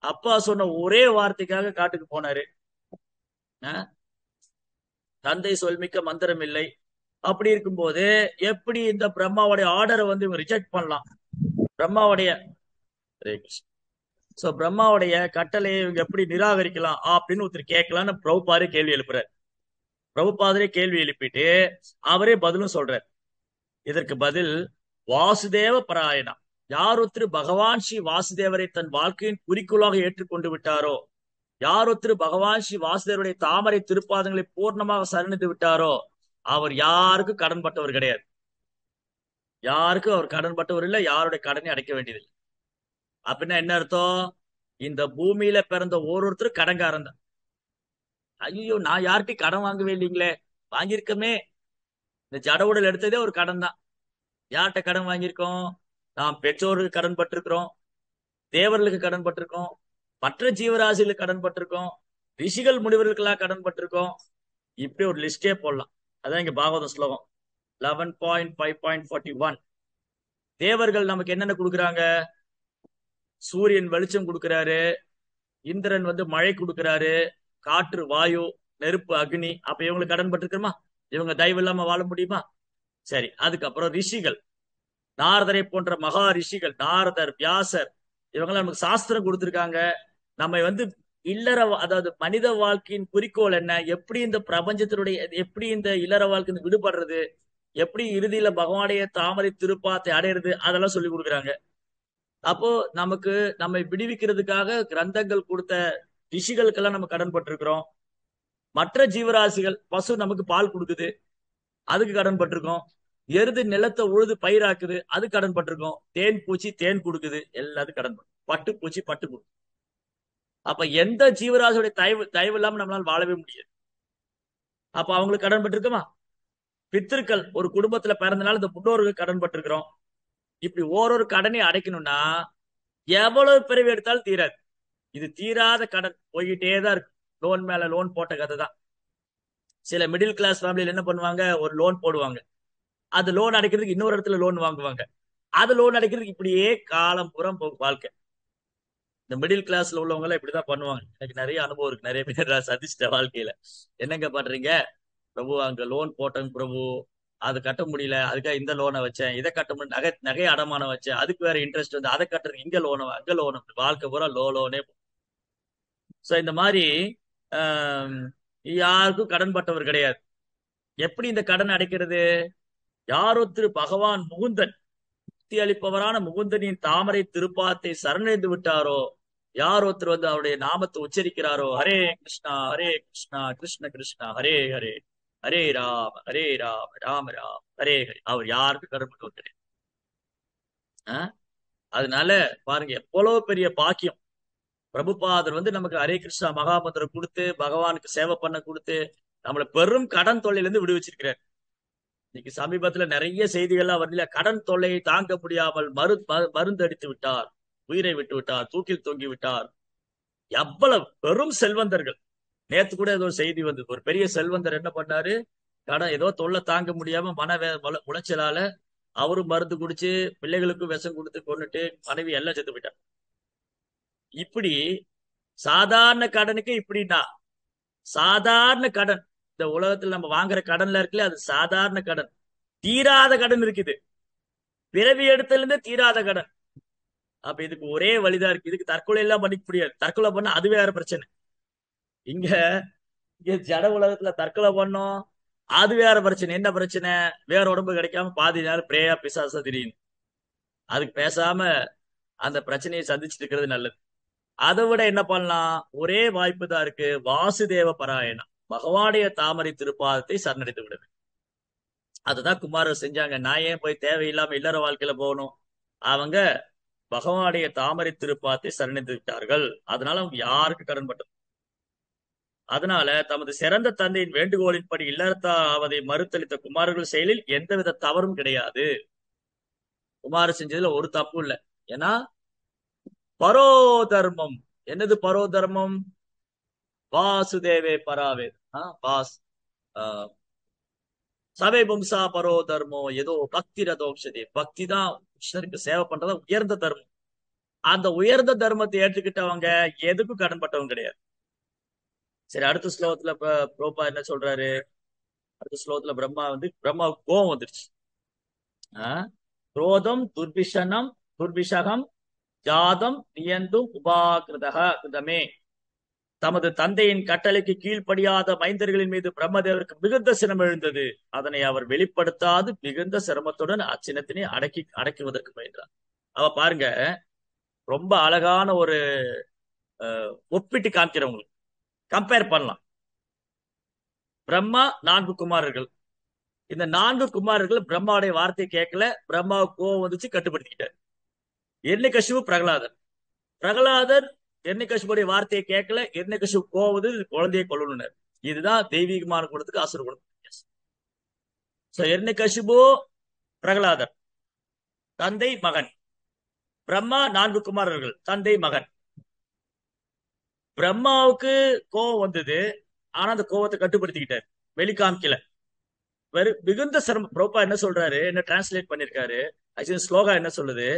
Speaker 1: அப்பா சொன்ன ஒரே வார்த்தைக்காக காட்டுக்கு போனாரு. தந்தை சொல்மிக்க மந்திரம் இல்லை. அப்படி இருக்கும்போது எப்படி இந்த பிரம்மாவுடைய ஆர்டரை இவங்க ரிஜெக்ட் பண்ணலாம்? பிரம்மாவுடைய பிரம்மாவுடைய கட்டளையை இவங்க எப்படி நிராகரிக்கலாம் அப்படின்னு ஒருத்தர் கேட்கலான்னு பிரபுபாதரே கேள்வி எழுப்புறாரு. பிரபுபாதரே கேள்வி எழுப்பிட்டு அவரே பதிலும் சொல்றார். இதற்கு பதில் வாசுதேவ பராயணா. யார் ஒருத்தர் பகவான் ஸ்ரீ வாசுதேவரை தன் வாழ்க்கையின் குறிக்கோளாக ஏற்றுக்கொண்டு விட்டாரோ, யார் ஒருத்தர் பகவான் ஸ்ரீ வாசுதேவருடைய தாமரை திருப்பாதங்களை பூர்ணமாக சரணித்து விட்டாரோ, அவர் யாருக்கும் கடன்பட்டவர் கிடையாது. யாருக்கும் அவர் கடன்பட்டவர் இல்லை. யாருடைய கடனை அடைக்க வேண்டியதில்லை. அப்படின்னா என்ன அர்த்தம்? இந்த பூமியில பிறந்த ஒருத்தரும் கடன்காரன் தான். ஐயோ, நான் யார்கிட்டையும் கடன் வாங்கவே இல்லைங்களே. வாங்கியிருக்கமே. இந்த ஜட உடல் எடுத்ததே ஒரு கடன் தான். யார்கிட்ட கடன் வாங்கியிருக்கோம்? நாம் பெற்றோருக்கு கடன் பட்டிருக்கிறோம், தேவர்களுக்கு கடன் பட்டிருக்கோம், மற்ற ஜீவராசிகளுக்கு கடன் பட்டிருக்கோம், ரிஷிகள் முனிவர்களுக்கெல்லாம் கடன் பட்டிருக்கோம். இப்படி ஒரு லிஸ்டே போடலாம். அதான் இங்க பாகவத ஸ்லோகம் 11.5.41. தேவர்கள் நமக்கு என்னென்ன கொடுக்குறாங்க? சூரியன் வெளிச்சம் கொடுக்கிறாரு, இந்திரன் மழை கொடுக்கிறாரு, காற்று வாயு நெருப்பு அக்னி. அப்ப இவங்களுக்கு கடன் பட்டிருக்கிறோமா? இவங்க தயவு இல்லாம வாழ முடியுமா? சரி. அதுக்கப்புறம் ரிஷிகள், நாரதரை போன்ற மகா ரிஷிகள், நாரதர், வியாசர், இவங்கெல்லாம் நமக்கு சாஸ்திரம் கொடுத்திருக்காங்க. நம்ம இல்லற, அதாவது மனித வாழ்க்கையின் குறிக்கோள் என்ன, எப்படி இந்த பிரபஞ்சத்தினுடைய, எப்படி இந்த இல்லற வாழ்க்கை விடுபடுறது, எப்படி இறுதியில பகவானுடைய தாமரை திருப்பாத்தை அடையிறது, அதெல்லாம் சொல்லி கொடுக்குறாங்க. அப்போ நமக்கு நம்மை விடுவிக்கிறதுக்காக கிரந்தங்கள் கொடுத்த ரிஷிகளுக்கெல்லாம் நம்ம கடன் பட்டிருக்கிறோம். மற்ற ஜீவராசிகள், பசு நமக்கு பால் கொடுக்குது, அதுக்கு கடன் பட்டிருக்கோம். எருது நிலத்தை உழுது பயிராக்குது, அது கடன் பட்டிருக்கோம். தேன் பூச்சி தேன் கொடுக்குது, எல்லாத்துக்கும் கடன் பட்டு. பட்டு பூச்சி பட்டு கொடுக்குது. அப்ப எந்த ஜீவராசியுடைய தயவு தயவு இல்லாம நம்மளால வாழவே முடியாது. அப்ப அவங்களுக்கு கடன் பட்டிருக்கோமா? பித்திருக்கள், ஒரு குடும்பத்துல பிறந்தனால இந்த முன்னோருக்கு கடன் பட்டிருக்கிறோம். இப்படி ஓரொரு கடனை அடைக்கணும்னா எவ்வளவு பிறவி எடுத்தாலும் தீராது. இது தீராத கடன் போய்கிட்டே தான் இருக்கு. லோன் மேல லோன் போட்ட கதை தான். சில மிடில் கிளாஸ் ஃபேமிலியில என்ன பண்ணுவாங்க? ஒரு லோன் போடுவாங்க, அது லோன் அடைக்கிறதுக்கு இன்னொரு இடத்துல லோன் வாங்குவாங்க, அது லோன் அடைக்கிறதுக்கு இப்படியே காலம் புறம் போகும் வாழ்க்கை. இந்த மிடில் கிளாஸ்ல உள்ளவங்க எல்லாம் இப்படிதான் பண்ணுவாங்க. எனக்கு நிறைய அனுபவம் இருக்கு, நிறைய பேர் நான் சந்திச்சிட்ட வாழ்க்கையில. என்னங்க பண்றீங்க பிரபு? அங்க லோன் போட்டேங்க பிரபு, அது கட்ட முடியல, அதுக்காக இந்த லோனை வச்சேன், இதை கட்ட முடியல, நகை அடமானம் வச்சேன், அதுக்கு வேற இன்ட்ரெஸ்ட் அதை கட்டுறதுக்கு இங்க லோனு அங்க லோனு, வாழ்க்கை பூரா லோனே. சோ இந்த மாதிரி யாருக்கும் கடன் பட்டவர் கிடையாது. எப்படி இந்த கடன் அடைக்கிறது? யாரோ திரு பகவான் முகுந்தன், முக்தி அளிப்பவரான முகுந்தனின் தாமரை திருப்பாத்தை சரணடைந்து விட்டாரோ, யார் ஒருத்தர் அவருடைய நாமத்தை உச்சரிக்கிறாரோ, ஹரே கிருஷ்ணா ஹரே கிருஷ்ணா கிருஷ்ண கிருஷ்ணா ஹரே ஹரே, ஹரே ராம ராம ராம் ஹரே ஹரே, அவர் யாருக்கும் கடன் பட்டவர் கிடையாது. அதனால பாருங்க, எவ்வளவு பெரிய பாக்கியம். பிரபுபாதர் நமக்கு ஹரே கிருஷ்ணா மகாமந்திரம் கொடுத்து, பகவானுக்கு சேவை பண்ண கொடுத்து, நம்மளை பெரும் கடன் தொல்லையிலிருந்து விடுவிச்சிருக்கிறார். இன்னைக்கு சமீபத்துல நிறைய செய்திகள்லாம் வரல. கடன் தொல்லையை தாங்க முடியாமல் மருந்து அடித்து விட்டார், உயிரை விட்டு விட்டார், தூக்கில் தொங்கி விட்டார். எவ்வளவு பெரும் செல்வந்தர்கள். நேத்து கூட ஏதோ செய்தி வந்தது, ஒரு பெரிய செல்வந்தர் என்ன பண்ணாரு, கடன் ஏதோ தொல்லை தாங்க முடியாம உளைச்சலால அவரும் மருந்து குடிச்சு, பிள்ளைகளுக்கும் விஷம் கொடுத்து கொண்டுட்டு, மனைவி எல்லாம் செத்து போயிட்டார். இப்படி சாதாரண கடனுக்கு இப்படின்னா, சாதாரண கடன், இந்த உலகத்துல நம்ம வாங்குற கடன்ல இருக்குல்ல, அது சாதாரண கடன். தீராத கடன் இருக்குது, பிறவி இடத்துல இருந்து தீராத கடன். அப்ப இதுக்கு ஒரே வழிதான் இருக்கு. இதுக்கு தற்கொலை எல்லாம் பண்ணிக்க முடியாது. தற்கொலை பண்ணா அது வேற பிரச்சனை. இங்க ஜட உலகத்துல தற்கொலை பண்ணோம், அது வேற பிரச்சனை. என்ன பிரச்சனை? வேற உடம்பு கிடைக்காம பாதி நேரம் பிரேயா பிசாசா தெரியும். அதுக்கு பேசாம அந்த பிரச்சனையை சந்திச்சுட்டு இருக்கிறது நல்லது. அதை விட என்ன பண்ணலாம்? ஒரே வாய்ப்பு தான் இருக்கு, வாசுதேவ பராயணம். பகவானுடைய தாமரை திருப்பாதத்தை சரணடைந்து விடுவேன். அதுதான் குமாரர் செஞ்சாங்க. நான் ஏன் போய் தேவையில்லாம இல்லற வாழ்க்கையில போகணும்? அவங்க பகவானுடைய தாமரை திருப்பாதத்தை சரணடைந்து விட்டார்கள். அதனால அவங்க யாருக்கு கடன்பட்டது. அதனால தமது சிறந்த தந்தையின் வேண்டுகோளின்படி இல்லறத்தாவதை மறுத்தளித்த குமாரர்கள் செயலில் எந்தவித தவறும் கிடையாது. குமாரர் செஞ்சதுல ஒரு தப்பு இல்லை. ஏன்னா பரோ தர்மம். என்னது பரோ தர்மம்? வாசுதேவே பராவே வாஸ் சவே பும்சா பரோ தர்மோ ஏதோ பக்தி ரதோக்ஷதே. பக்தி தான் கிருஷ்ணருக்கு சேவை பண்றதா உயர்ந்த தர்மம். அந்த உயர்ந்த தர்மத்தை ஏற்றுக்கிட்டவங்க எதுக்கும் கடன்பட்டவங்க கிடையாது. சரி, அடுத்த ஸ்லோகத்துல புரோபா என்ன சொல்றாரு? அடுத்த ஸ்லோகத்துல பிரம்மாவுக்கு கோபம் வந்துருச்சு. குரோதம் துர்பிஷகம் ஜாதம் நியந்தும் கிருதமே. தமது தந்தையின் கட்டளைக்கு கீழ்ப்படியாத மைந்தர்களின் மீது பிரம்மதேவருக்கு மிகுந்த சினம் எழுந்தது. அதனை அவர் வெளிப்படுத்தாது மிகுந்த சிரமத்துடன் அச்சினத்தினை அடக்குவதற்கு முயன்றார். அவ பாருங்க, ரொம்ப அழகான ஒரு ஒப்பிட்டு காமிக்கிறவங்களுக்கு கம்பேர் பண்ணலாம். பிரம்மா 4 குமாரர்கள். இந்த 4 குமாரர்கள் பிரம்மாவுடைய வார்த்தையை கேட்கல. பிரம்மாவுக்கு கோவம் வந்துச்சு, கட்டுப்படுத்திக்கிட்டார். எண்ணிகசிபு பிரகலாதர் எண்ணிகசிபுடைய வார்த்தையை கேட்கல. எண்ணிகசிபு கோவம் வந்து குழந்தையை கொல்லணும்னார். இதுதான் தெய்வீகமான குணத்துக்கு அசுர குணம். எண்ணிகசிபு பிரகலாதர் தந்தை மகன். பிரம்மா 4 குமாரர்கள் தந்தை மகன். பிரம்மாவுக்கு கோவம் வந்தது, ஆனா அந்த கோவத்தை கட்டுப்படுத்திக்கிட்டார், வெளிக்காமிக்கல. மிகுந்த சிரமம். பிரபா என்ன சொல்றாரு, என்ன டிரான்ஸ்லேட் பண்ணிருக்காரு, ஸ்லோகா என்ன சொல்லுது?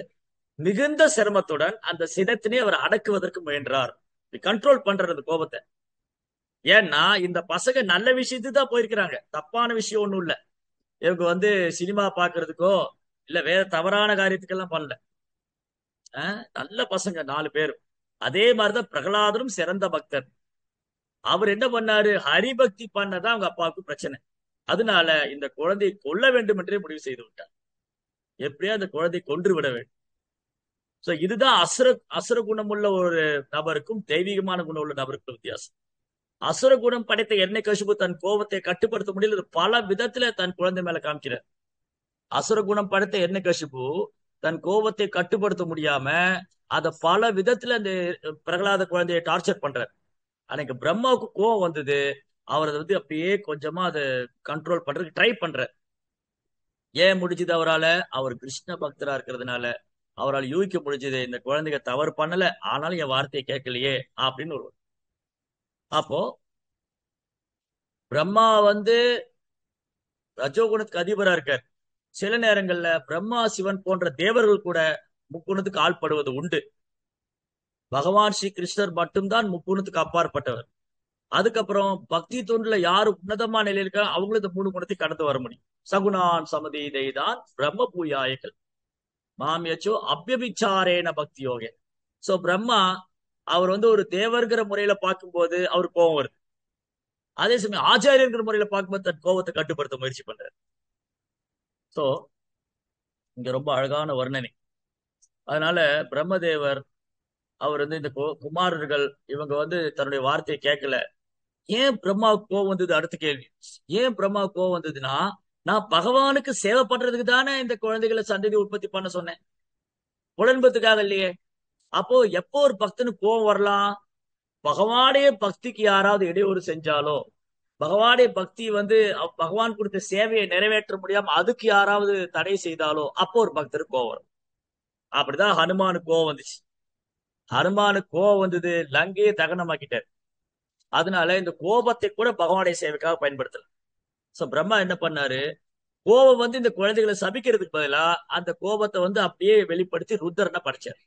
Speaker 1: மிகுந்த சிரமத்துடன் அந்த சினத்தினை அவர் அடக்குவதற்கு முயன்றார். கண்ட்ரோல் பண்றது அந்த கோபத்தை. ஏன்னா இந்த பசங்க நல்ல விஷயத்துக்கு தான் போயிருக்கிறாங்க, தப்பான விஷயம் ஒண்ணும் இல்ல. இவங்க சினிமா பாக்குறதுக்கோ இல்ல வேற தவறான காரியத்துக்கெல்லாம் பண்ணல. நல்ல பசங்க 4 பேரும். அதே மாதிரிதான் பிரகலாதரும் சிறந்த பக்தர். அவர் என்ன பண்ணாரு, ஹரிபக்தி பண்ணதான் அவங்க அப்பாவுக்கு பிரச்சனை. அதனால இந்த குழந்தையை கொல்ல வேண்டும் என்றே முடிவு செய்து விட்டார். எப்படியா அந்த குழந்தையை கொன்று விட வேண்டும். சோ இதுதான் அசுர குணம் உள்ள ஒரு நபருக்கும் தெய்வீகமான குணம் உள்ள நபருக்கும் வித்தியாசம். அசுர குணம் படைத்த எண்ணெய் தன் கோபத்தை கட்டுப்படுத்த முடியல, பல விதத்துல தன் குழந்தை மேல காமிக்கிறார். அசுர குணம் படைத்த எண்ணெய் தன் கோபத்தை கட்டுப்படுத்த முடியாம அத பல விதத்துல அந்த பிரகலாத குழந்தையை டார்ச்சர் பண்றார். அன்னைக்கு பிரம்மாவுக்கு கோபம் வந்தது, அவர் அதை அப்படியே கொஞ்சமா அதை கண்ட்ரோல் பண்றதுக்கு ட்ரை பண்றார். ஏன் முடிஞ்சது அவரால? அவர் கிருஷ்ண பக்தரா இருக்கிறதுனால அவரால் யூகிக்க முடிஞ்சது, இந்த குழந்தைங்க தவறு பண்ணல, ஆனாலும் என் வார்த்தையை கேட்கலையே அப்படின்னு ஒரு. அப்போ பிரம்மா ரஜோகுணத்துக்கு அதிபரா இருக்கார். சில நேரங்கள்ல பிரம்மா சிவன் போன்ற தேவர்கள் கூட முக்குணத்துக்கு ஆள்படுவது உண்டு. பகவான் ஸ்ரீ கிருஷ்ணர் மட்டும்தான் முக்குணத்துக்கு அப்பாற்பட்டவர். அதுக்கப்புறம் பக்தி தொண்டுல யாரு உன்னதமான நிலையில் இருக்கா அவங்களும் இந்த 3 குணத்தை கடந்து வர முடியும். சகுணான் சமதீதை தான் பிரம்ம பூயாயகள் மாமியச்சோ அபியபிச்சாரேன பக்தி யோக. சோ பிரம்மா அவர் ஒரு தேவர்கிற முறையில பார்க்கும்போது அவர் கோபம் வருது. அதே சமயம் ஆச்சாரியங்கிற முறையில பார்க்கும்போது தன் கோபத்தை கட்டுப்படுத்த முயற்சி பண்றாரு. சோ இங்க ரொம்ப அழகான வர்ணனை. அதனால பிரம்மதேவர் அவர் இந்த குமாரர்கள் இவங்க தன்னுடைய வார்த்தையை கேட்கல. ஏன் பிரம்மாவுக்கு கோவம் வந்தது? அடுத்த கேள்வி. ஏன் பிரம்மாவுக்கு கோவம் வந்ததுன்னா, நான் பகவானுக்கு சேவை பண்றதுக்கு தானே இந்த குழந்தைகளை சந்ததி உற்பத்தி பண்ண சொன்னேன், புலன்பத்துக்காக இல்லையே. அப்போ எப்போ ஒரு பக்தனுக்கு கோவம் வரலாம்? பகவானுடைய பக்திக்கு யாராவது இடையூறு செஞ்சாலோ, பகவானுடைய பக்தி பகவான் கொடுத்த சேவையை நிறைவேற்ற முடியாம அதுக்கு யாராவது தடை செய்தாலோ அப்போ ஒரு பக்தருக்கு கோவம் வரும். அப்படிதான் ஹனுமானுக்கு கோவம் வந்துச்சு. ஹனுமானுக்கு கோவம் வந்தது, லங்கையை தகனமாக்கிட்டார். அதனால இந்த கோபத்தை கூட பகவானுடைய சேவைக்காக பயன்படுத்தல. சோ பிரம்மா என்ன பண்ணாரு, கோபம் இந்த குழந்தைகளை சபிக்கிறதுக்கு பதிலா அந்த கோபத்தை அப்படியே வெளிப்படுத்தி ருத்ரனை படைச்சார்.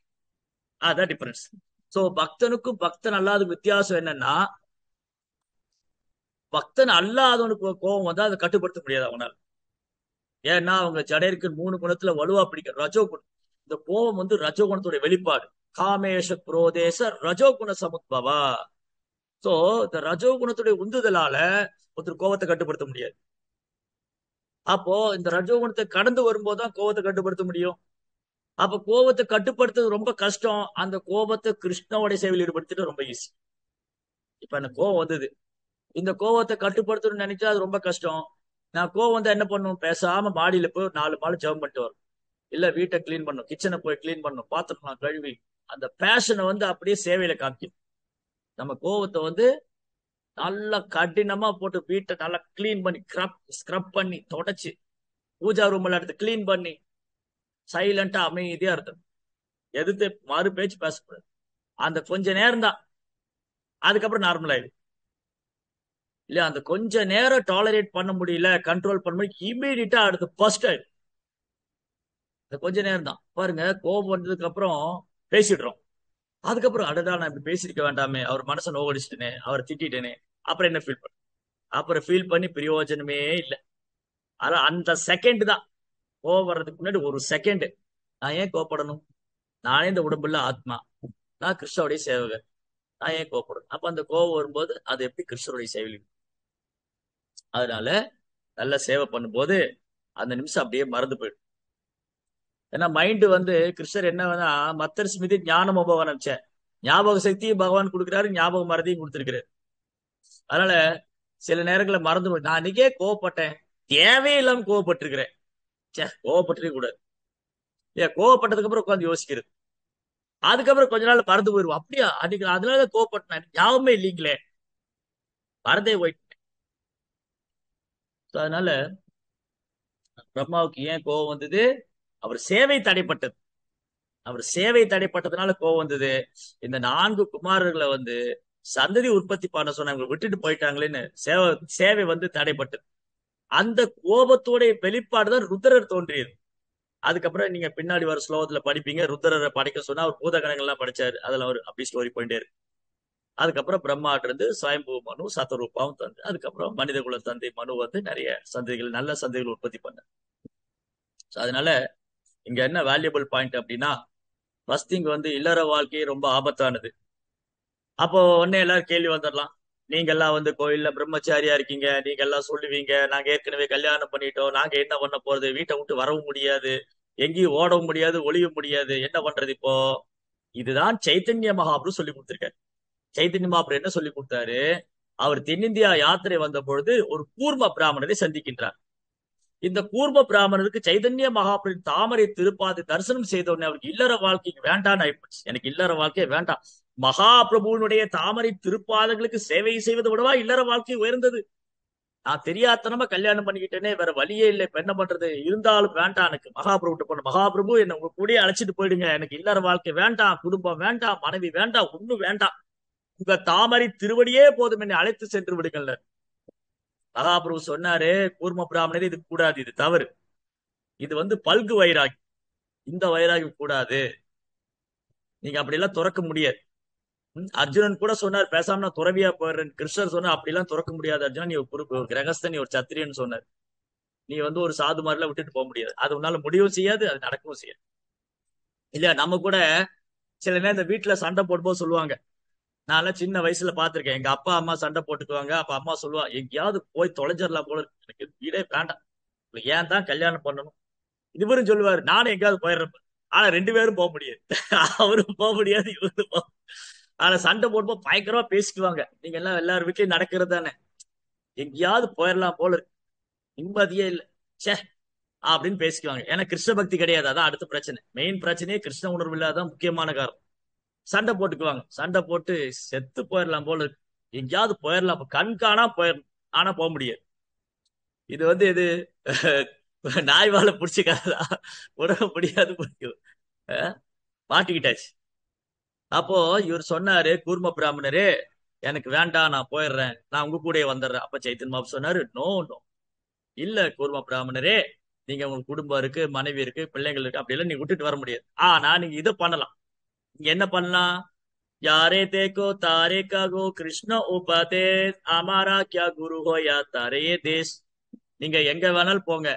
Speaker 1: அதான் டிஃபரன்ஸ். சோ பக்தனுக்கும் பக்தன் அல்லாத வித்தியாசம் என்னன்னா, பக்தன் அல்லாதவனுக்கு கோபம் வந்தா அதை கட்டுப்படுத்த முடியாது அவனால. ஏன்னா அவங்க ஜடையருக்கு 3 குணத்துல வலுவா பிடிக்க ரஜோகுணம். இந்த கோபம் ரஜோகுணத்துடைய வெளிப்பாடு. காமேஷ குரோதேச ரஜோகுண சமுத்பவா. சோ இந்த ரஜோகுணத்துடைய உந்துதலால ஒருத்தர் கோபத்தை கட்டுப்படுத்த முடியாது. அப்போ இந்த ரஜோகுணத்தை கடந்து வரும்போதுதான் கோபத்தை கட்டுப்படுத்த முடியும். அப்ப கோபத்தை கட்டுப்படுத்துறது ரொம்ப கஷ்டம். அந்த கோபத்தை கிருஷ்ணாவுடைய சேவையில் ஈடுபடுத்திட்டு ரொம்ப ஈஸி. இப்ப எனக்கு கோபம் வந்தது, இந்த கோவத்தை கட்டுப்படுத்தணும்னு நினைச்சா அது ரொம்ப கஷ்டம். நான் கோவம் வந்தா என்ன பண்ணும், பேசாம மாடியில போய் ஒரு 4 மாலை ஜெபம் பண்ணிட்டு வரும். இல்ல வீட்டை கிளீன் பண்ணும், கிச்சனை போய் கிளீன் பண்ணும், பாத்திரம் கழுவி அந்த பேஷனை வந்து அப்படியே சேவையில காமிக்கும். நம்ம கோவத்தை வந்து நல்லா கடினமா போட்டு வீட்டை நல்லா கிளீன் பண்ணி ஸ்க்ரப் பண்ணி தொடச்சு பூஜா ரூம் எல்லாம் எடுத்து கிளீன் பண்ணி சைலண்டா அமைதியா இருக்கும். எதிர்த்து மறு பேச்சு பேசக்கூடாது. அந்த கொஞ்ச நேரம் தான், அதுக்கப்புறம் நார்மல் ஆயிடும். இல்ல அந்த கொஞ்ச நேரம் டாலரேட் பண்ண முடியல, கண்ட்ரோல் பண்ண முடியல, இமீடியட்டா அடுத்து ஃபர்ஸ்ட் ஆயிடும். இந்த கொஞ்ச நேரம் தான் பாருங்க. கோபம் வந்ததுக்கு அப்புறம் பேசிடுறோம். அதுக்கப்புறம் அடடா நான் இப்படி பேசிருக்க வேண்டாமே, அவர் மனசை நோகடிச்சிட்டேனே, அவரை திட்டேனே, அப்புறம் என்ன ஃபீல் பண்ண, அப்புறம் ஃபீல் பண்ணி பிரயோஜனமே இல்லை. அதான் அந்த செகண்ட் தான், கோவம் வர்றதுக்கு முன்னாடி ஒரு செகண்ட் நான் ஏன் கோவப்படணும், நானே இந்த உடம்புல ஆத்மா, நான் கிருஷ்ணனுடைய சேவகர், நான் ஏன் கோவப்படணும். அப்ப அந்த கோவம் வரும்போது அது எப்படி கிருஷ்ணனுடைய சேவை. அதனால நல்ல சேவை பண்ணும்போது அந்த நிமிஷம் அப்படியே மறந்து போயிடும். ஏன்னா மைண்ட் வந்து கிருஷ்ணர் என்ன வேணா மத்தர் ஸ்மிருதி ஞானம் பகவான் நினைச்சேன், ஞாபக சக்தியும் பகவான் கொடுக்குறாரு, ஞாபக மறதியும் கொடுத்துருக்கிறாரு. அதனால சில நேரங்களை மறந்து போய் நான் அன்னைக்கே கோவப்பட்டேன், தேவையில்லாம கோவப்பட்டிருக்கிறேன், கோவப்பட்டிருக்க கூடாது. ஏன் கோவப்பட்டதுக்கு அப்புறம் உட்காந்து யோசிக்கிறது, அதுக்கப்புறம் கொஞ்ச நாள் மறந்து போயிருவோம். அப்படியா அன்னைக்கு அதனால கோவப்பட்டேன், ஞாபகமே இல்லைங்களே, மறந்தே போயிட்டு. அதனால பிரம்மாவுக்கு ஏன் கோவம் வந்தது, அவர் சேவை தடைப்பட்டது. அவர் சேவை தடைப்பட்டதுனால கோவம் வந்தது. இந்த 4 குமாரர்களை வந்து சந்ததி உற்பத்தி பண்ண சொன்னாங்க, விட்டுட்டு போயிட்டாங்களேன்னு சேவை வந்து தடைப்பட்டது. அந்த கோபத்தோடைய வெளிப்பாடுதான் ருத்ரர் தோன்றியது. அதுக்கப்புறம் நீங்க பின்னாடி வர ஸ்லோகத்துல படிப்பீங்க, ருத்ரரை படைக்க சொன்னா அவர் பூதகணங்கள்லாம் படைச்சாரு, அதுல அவர் அப்படி ஸ்டோரி போயிட்டே இருக்கு. அதுக்கப்புறம் பிரம்மாட்ட இருந்து சுயம்பு மனு சத்தரூபாவும் தந்து, அதுக்கப்புறம் மனித குல தந்தை மனு வந்து நிறைய சந்தைகள், நல்ல சந்தைகள் உற்பத்தி பண்ண. அதனால இங்க என்ன வேல்யூபிள் பாயிண்ட் அப்படின்னா, ஃபர்ஸ்ட் திங் வந்து இல்லற வாழ்க்கை ரொம்ப ஆபத்தானது. அப்போ உடனே எல்லாரும் கேள்வி வந்துடலாம், நீங்க எல்லாம் வந்து கோயில்ல பிரம்மச்சாரியா இருக்கீங்க, நீங்க எல்லாம் சொல்லுவீங்க நாங்க ஏற்கனவே கல்யாணம் பண்ணிட்டோம், நாங்க என்ன பண்ண போறது, வீட்டை விட்டு வரவும் முடியாது, எங்கேயும் ஓடவும் முடியாது, ஒளியவும் முடியாது, என்ன பண்றது இப்போ. இதுதான் சைத்தன்ய மகாபிரபு சொல்லி கொடுத்திருக்காரு. சைத்தன்ய மகாபிரபு என்ன சொல்லி கொடுத்தாரு, அவர் தென்னிந்தியா யாத்திரை வந்த பொழுது ஒரு கூர்ம பிராமணரை சந்திக்கின்றார். இந்த கூர்ம பிராமணருக்கு சைதன்ய மகாபிரபு தாமரை திருப்பாதை தரிசனம் செய்த உடனே அவருக்கு இல்லற வாழ்க்கைக்கு வேண்டான்னு ஆயிடுச்சு. எனக்கு இல்லற வாழ்க்கையே வேண்டாம், மகாபிரபுனுடைய தாமரை திருப்பாதங்களுக்கு சேவை செய்வதை விடவா இல்லற வாழ்க்கை உயர்ந்தது, நான் தெரியாதனமா கல்யாணம் பண்ணிக்கிட்டேனே, வேற வழியே இல்லை, இப்ப என்ன பண்றது, இருந்தாலும் வேண்டாம் எனக்கு மகாபிரபு போன, மகாபிரபு என்ன உங்க கூடயே அழைச்சிட்டு போயிடுங்க, எனக்கு இல்லற வாழ்க்கை வேண்டாம், குடும்பம் வேண்டாம், மனைவி வேண்டாம், ஒண்ணும் வேண்டாம், உங்க தாமரை திருவடியே போதும், என்னை அழைத்து சென்று விடுங்கள்ல. மகாபிரபு சொன்னாரு, கூர்ம பிராமணரே இது கூடாது, இது தவறு, இது வந்து பல்கு வைராகி, இந்த வைராகி கூடாது, நீங்க அப்படி எல்லாம் துறக்க முடியாது. அர்ஜுனன் கூட சொன்னார், பேசாம நான் துறவியா போயிடுறேன். கிருஷ்ணர் சொன்னா அப்படிலாம் துறக்க முடியாது அர்ஜுனன், நீ ஒரு கிரகஸ்தன், நீ ஒரு சத்திரியன்னு சொன்னார். நீ வந்து ஒரு சாது மாதிரிலாம் விட்டுட்டு போக முடியாது, அது உன்னால முடியவும் செய்யாது, அது நடக்கவும் செய்யாது. இல்லையா, நம்ம கூட சில நேரம் இந்த வீட்டுல சண்டை போடும்போது சொல்லுவாங்க, நான் சின்ன வயசுல பாத்திருக்கேன், எங்க அப்பா அம்மா சண்டை போட்டுக்குவாங்க, அப்ப அம்மா சொல்லுவா, எங்கேயாவது போய் தொலைஞ்சிடலாம் போல இருக்கு, எனக்கு வீடே வேண்டாம், ஏன் தான் கல்யாணம் பண்ணணும். இவரும் சொல்லுவாரு, நானும் எங்கேயாவது போயிடுறேன், ஆனா 2 பேரும் போக முடியாது, அவரும் போக முடியாது, இவரும் போக. ஆனா சண்டை போடும்போது பயங்கரமா பேசிக்குவாங்க, நீங்க எல்லாம் எல்லாரும் வீட்லயும் நடக்கிறது தானே, எங்கேயாவது போயிடலாம் போல இருக்கு, நிம்மதியே இல்லை, சே அப்படின்னு பேசிக்குவாங்க. ஏன்னா கிருஷ்ண பக்தி கிடையாது, அதான் அடுத்த பிரச்சனை. மெயின் பிரச்சனையே கிருஷ்ண உணர்வு இல்லாதான் முக்கியமான காரணம். சண்டை போட்டுக்குவாங்க, சண்டை போட்டு செத்து போயிடலாம் போல இருக்கு, எங்கேயாவது போயிடலாம், கண் காணா போயிடலாம், ஆனா போக முடியாது. இது வந்து இது நாய் வாழை பிடிச்சிக்காதா, உடம்ப முடியாது, பிடிக்கும், மாட்டிக்கிட்டாச்சு. அப்போ இவர் சொன்னாரு, கூர்ம பிராமணரே எனக்கு வேண்டாம், நான் போயிடுறேன், நான் உங்க கூட வந்துடுறேன். அப்ப சைத்தன்ய மகாபிரபு சொன்னாரு, நோ நோ, இல்ல கூர்ம பிராமணரே, நீங்க உங்களுக்கு குடும்பம் இருக்கு, மனைவி இருக்கு, பிள்ளைகள் இருக்கு, அப்படி எல்லாம் நீங்க விட்டுட்டு வர முடியாது. ஆனா நீங்க இதை பண்ணலாம், நீங்க என்ன பண்ணலாம், யாரே தேக்கோ தாரே காகோ கிருஷ்ண உபதேஸ் அமாரா கியா குரு ஹோ யா தாரே தேஸ். நீங்க எங்க வேணாலும் போங்க,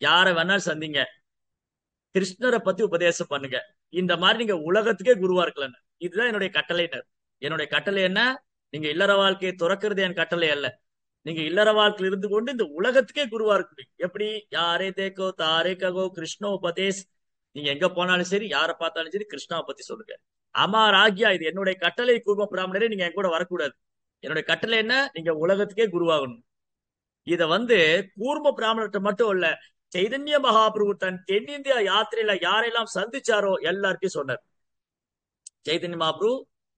Speaker 1: யார வேணாலும் சந்திங்க, கிருஷ்ணரை பத்தி உபதேசம் பண்ணுங்க, இந்த மாதிரி நீங்க உலகத்துக்கே குருவா இருக்கலாம். இதுதான் என்னுடைய கட்டளைனர். என்னுடைய கட்டளை என்ன, நீங்க இல்லற வாழ்க்கையை துறக்கிறது என் கட்டளை அல்ல, நீங்க இல்லற வாழ்க்கையில் இருந்து கொண்டு இந்த உலகத்துக்கே குருவா இருக்க முடியும். எப்படி, யாரே தேக்கோ தாரே ககோ கிருஷ்ண உபதேஸ், நீங்க எங்க போனாலும் சரி, யாரை பார்த்தாலும் சரி, கிருஷ்ணாவை பத்தி சொல்லுங்க. அமார் ஆக்யா, இது என்னுடைய கட்டளை, கூர்ம பிராமணரே, நீங்க என் கூட வரக்கூடாது. என்னுடைய கட்டளை என்ன? நீங்க உலகத்துக்கே குருவாகணும். இத கூர்ம பிராமணர்கிட்ட மட்டும் இல்ல, சைதன்ய மகாபிரபு தன் தென்னிந்தியா யாத்திரையில யாரெல்லாம் சந்திச்சாரோ எல்லார்ட்டையும் சொன்னார். சைதன்ய மகாபிரபு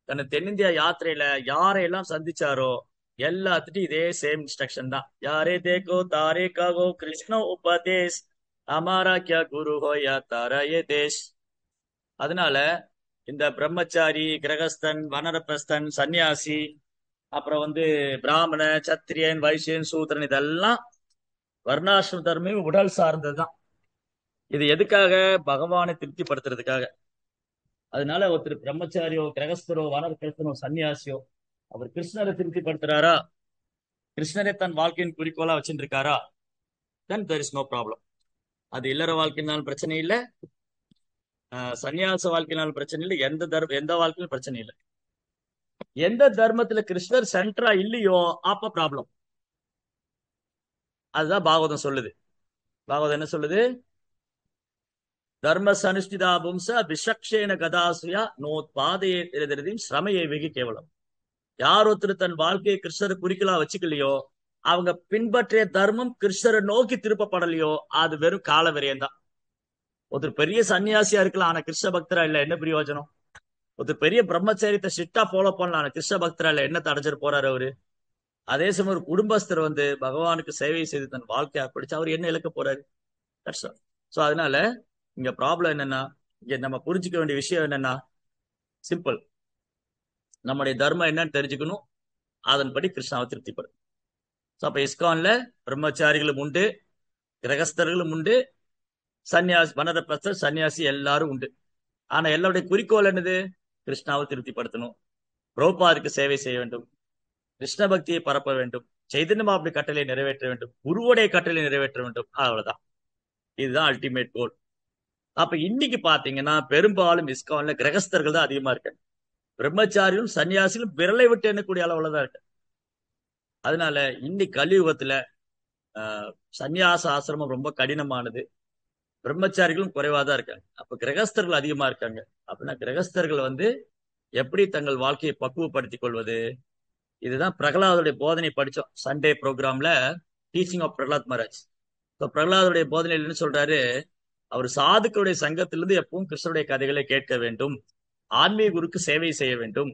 Speaker 1: தன் தென்னிந்தியா யாத்திரையில யாரையெல்லாம் சந்திச்சாரோ எல்லாத்துட்டும் இதே சேம் இன்ஸ்ட்ரக்ஷன் தான். யாரே தேக்கோ தாரே காகோ கிருஷ்ண உபதேஷ் அமாரா கியா குரு ஹோயா தாரா ஏ தேஷ். அதனால இந்த பிரம்மச்சாரி, கிரகஸ்தன், வனரப்பிரஸ்தன், சன்னியாசி, அப்புறம் பிராமண, சத்திரியன், வைசியன், சூத்திரன், இதெல்லாம் வர்ணாசிரம தர்மம் உடல் சார்ந்ததுதான். இது எதுக்காக? பகவானை திருப்திப்படுத்துறதுக்காக. அதனால ஒருத்தர் பிரம்மச்சாரியோ, கிரகஸ்தரோ, வனரப்பிரஸ்தனோ, சன்னியாசியோ அவர் கிருஷ்ணரை திருப்திப்படுத்துறாரா, கிருஷ்ணரை தன் வாழ்க்கையின் குறிக்கோளா வச்சுட்டு இருக்காரா, then there is no problem. அது இல்லற வாழ்க்கையினாலும் பிரச்சனை இல்லை, சன்னியாச வாழ்க்கையினாலும் பிரச்சனை இல்லை, எந்த வாழ்க்கையிலும் பிரச்சனை இல்லை. எந்த தர்மத்துல கிருஷ்ணர் சென்டரா இல்லையோ அப்ப ப்ராப்ளம். அதுதான் பாகவதம் சொல்லுது. பாகவதம் என்ன சொல்லுது? தர்ம சனுஷ்டிதா பும்ச விசக்ஷேன கதாசுயா நோத்பாதையே திருதிரதியும் சிரமையை வெகு கேவலம். யார் ஒருத்தர் தன் வாழ்க்கையை கிருஷ்ணரை குறிக்கலா வச்சுக்கலையோ, அவங்க பின்பற்றிய தர்மம் கிருஷ்ணரை நோக்கி திருப்பப்படலையோ, அது வெறும் கால விரயம் தான். ஒருத்தர் பெரிய சன்னியாசியா இருக்கலாம், ஆனா கிருஷ்ண பக்தரா இல்ல, என்ன பிரயோஜனம்? ஒருத்தர் பெரிய பிரம்மச்சரியத்தை ஸ்ட்ரிக்டா ஃபாலோ பண்ணலாம், ஆனா கிருஷ்ண பக்தரா இல்ல, என்ன அடைஞ்சிட்டு போறாரு அவரு? அதே சமயம் ஒரு குடும்பஸ்தர் பகவானுக்கு சேவை செய்து தன் வாழ்க்கையை அர்ப்பணிச்சு அவர் என்ன இழக்க போறாரு? சோ அதனால இங்க ப்ராப்ளம் என்னன்னா, இங்க நம்ம புரிஞ்சுக்க வேண்டிய விஷயம் என்னன்னா, சிம்பிள். நம்முடைய தர்மம் என்னன்னு தெரிஞ்சுக்கணும், அதன்படி கிருஷ்ணாவை திருப்திப்படும். அப்ப இஸ்கான்ல பிரம்மச்சாரிகளும் உண்டு, கிரகஸ்தர்களும் உண்டு, சன்னியாசி, வனரப்பிரஸ்தர், சன்னியாசி எல்லாரும் உண்டு. ஆனா எல்லாருடைய குறிக்கோள் என்னது? கிருஷ்ணாவை திருப்திப்படுத்தணும், பிரபுபாதுக்கு சேவை செய்ய வேண்டும், கிருஷ்ண பக்தியை பரப்ப வேண்டும், சைதன்ய மகாபிரபு கட்டளை நிறைவேற்ற வேண்டும், குருவுடைய கட்டளை நிறைவேற்ற வேண்டும். அவ்வளவுதான். இதுதான் அல்டிமேட் கோல். அப்ப இன்னைக்கு பாத்தீங்கன்னா பெரும்பாலும் இஸ்கான்ல கிரகஸ்தர்கள் தான் அதிகமா இருக்கு. பிரம்மச்சாரியும் சன்னியாசிகளும் விரலை விட்டு எண்ணக்கூடிய அளவுல தான் இருக்கு. அதனால இன்னைக்கு கலியுகத்துல சன்னியாச ஆசிரமம் ரொம்ப கடினமானது, பிரம்மச்சாரிகளும் குறைவா தான் இருக்காங்க. அப்ப கிரகஸ்தர்கள் அதிகமா இருக்காங்க. அப்படின்னா கிரகஸ்தர்கள் எப்படி தங்கள் வாழ்க்கையை பக்குவப்படுத்திக் கொள்வது? இதுதான் பிரகலாதுடைய போதனை படிச்சோம் சண்டே ப்ரோக்ராம்ல, டீச்சிங் ஆஃப் பிரகலாத் மகாராஜ். பிரகலாதுடைய போதனையில் என்ன சொல்றாரு? அவர் சாதுக்களுடைய சங்கத்திலிருந்து எப்பவும் கிருஷ்ணருடைய கதைகளை கேட்க வேண்டும், ஆன்மீக குருக்கு சேவை செய்ய வேண்டும்.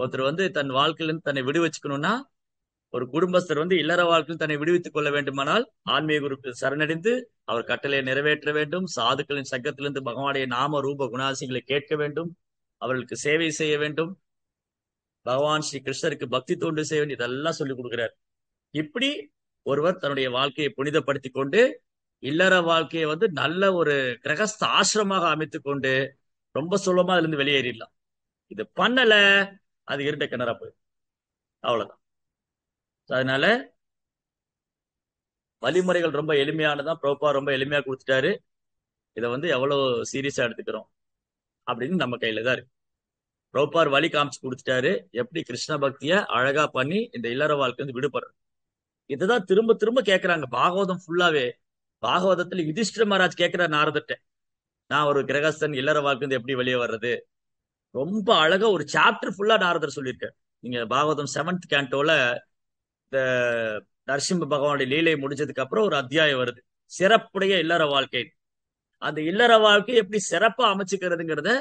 Speaker 1: ஒருத்தர் தன் வாழ்க்கையிலிருந்து தன்னை விடுவிச்சுக்கணும்னா, ஒரு குடும்பஸ்தர் இல்லற வாழ்க்கையில் தன்னை விடுவித்துக் கொள்ள வேண்டுமானால் ஆன்மீக குருக்கு சரணடைந்து அவர் கட்டளையை நிறைவேற்ற வேண்டும், சாதுக்களின் சங்கத்திலிருந்து பகவானுடைய நாம ரூப குணாசிகளை கேட்க வேண்டும், அவர்களுக்கு சேவை செய்ய வேண்டும், பகவான் ஸ்ரீ கிருஷ்ணருக்கு பக்தி தோண்டு செய்ய வேண்டும். இதெல்லாம் சொல்லிக் கொடுக்கிறார். இப்படி ஒருவர் தன்னுடைய வாழ்க்கையை புனிதப்படுத்திக் கொண்டு இல்லற வாழ்க்கையை நல்ல ஒரு கிரகஸ்த ஆசிரமாக அமைத்துக் கொண்டு ரொம்ப சுலபமா அதுல இருந்து வெளியேறிடலாம். இது பண்ணல, அது இருண்ட கிணறா போயிடும். அவ்வளவுதான். அதனால வழிமுறைகள் ரொம்ப எளிமையானதான், பிரபுபா ரொம்ப எளிமையா கொடுத்துட்டாரு. இதை எவ்வளவு சீரியஸா எடுத்துக்கிறோம் அப்படின்னு நம்ம கையில தான் இருக்கு. பிரபுபார் வழி காமிச்சு கொடுத்துட்டாரு, எப்படி கிருஷ்ண பக்திய அழகா பண்ணி இந்த இல்லற வாழ்க்கை விடுபடுறது. இதுதான் திரும்ப திரும்ப கேட்கிறாங்க பாகவதம் ஃபுல்லாவே. பாகவதத்துல யுதிஷ்டிர மகாராஜ் கேட்கிறார் நாரதர்ட்ட, நான் ஒரு கிரகஸ்தன் இல்லற வாழ்க்கை எப்படி வெளியே வர்றது? ரொம்ப அழகா ஒரு சாப்டர் ஃபுல்லா நாரதர் சொல்லியிருக்காரு. நீங்க பாகவதம் 7th கேண்டோல இந்த நரசிம்ம பகவானுடைய லீலை முடிஞ்சதுக்கு அப்புறம் ஒரு அத்தியாயம் வருது, சிறப்புடைய இல்லற வாழ்க்கை. அந்த இல்லற வாழ்க்கை எப்படி சிறப்பா அமைச்சுக்கிறதுங்கிறத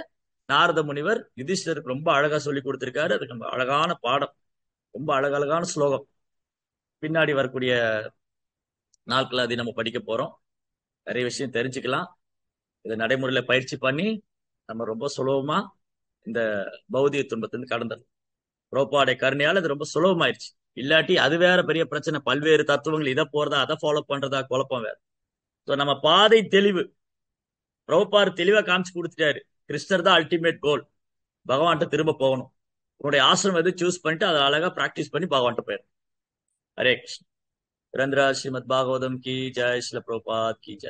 Speaker 1: நாரத முனிவர் யுதிஷ்டருக்கு ரொம்ப அழகா சொல்லி கொடுத்திருக்காரு. அதுக்கு ரொம்ப அழகான பாடம், ரொம்ப அழகழகான ஸ்லோகம். பின்னாடி வரக்கூடிய நாட்கள் அதை நம்ம படிக்க போறோம், நிறைய விஷயம் தெரிஞ்சுக்கலாம். இதை நடைமுறையில பயிற்சி பண்ணி நம்ம ரொம்ப சுலபமா இந்த பௌதிக துன்பத்திலிருந்து கடந்தது. புரோபாடைய கருணையால இது ரொம்ப சுலபமாயிருச்சு. இல்லாட்டி அது வேற பெரிய பிரச்சனை, பல்வேறு தத்துவங்கள் இதை போறதா அதை ஃபாலோ பண்றதா குழப்பம் வேற. நம்ம பாதை தெளிவு, பிரபுபார் தெளிவா காமிச்சு கொடுத்துட்டாரு. கிருஷ்ணர் தான் அல்டிமேட் கோல், பகவான்கிட்ட திரும்ப போகணும். உன்னுடைய ஆசிரமம் எது சூஸ் பண்ணிட்டு அதை அழகா பிராக்டிஸ் பண்ணி பகவான்கிட்ட போயிடும். ஹரே கிருஷ்ண. ரந்திரா ஸ்ரீமத் பாகவதம் கி ஜெய், ஸ்ரீல பிரபுபாத் கி ஜெய்.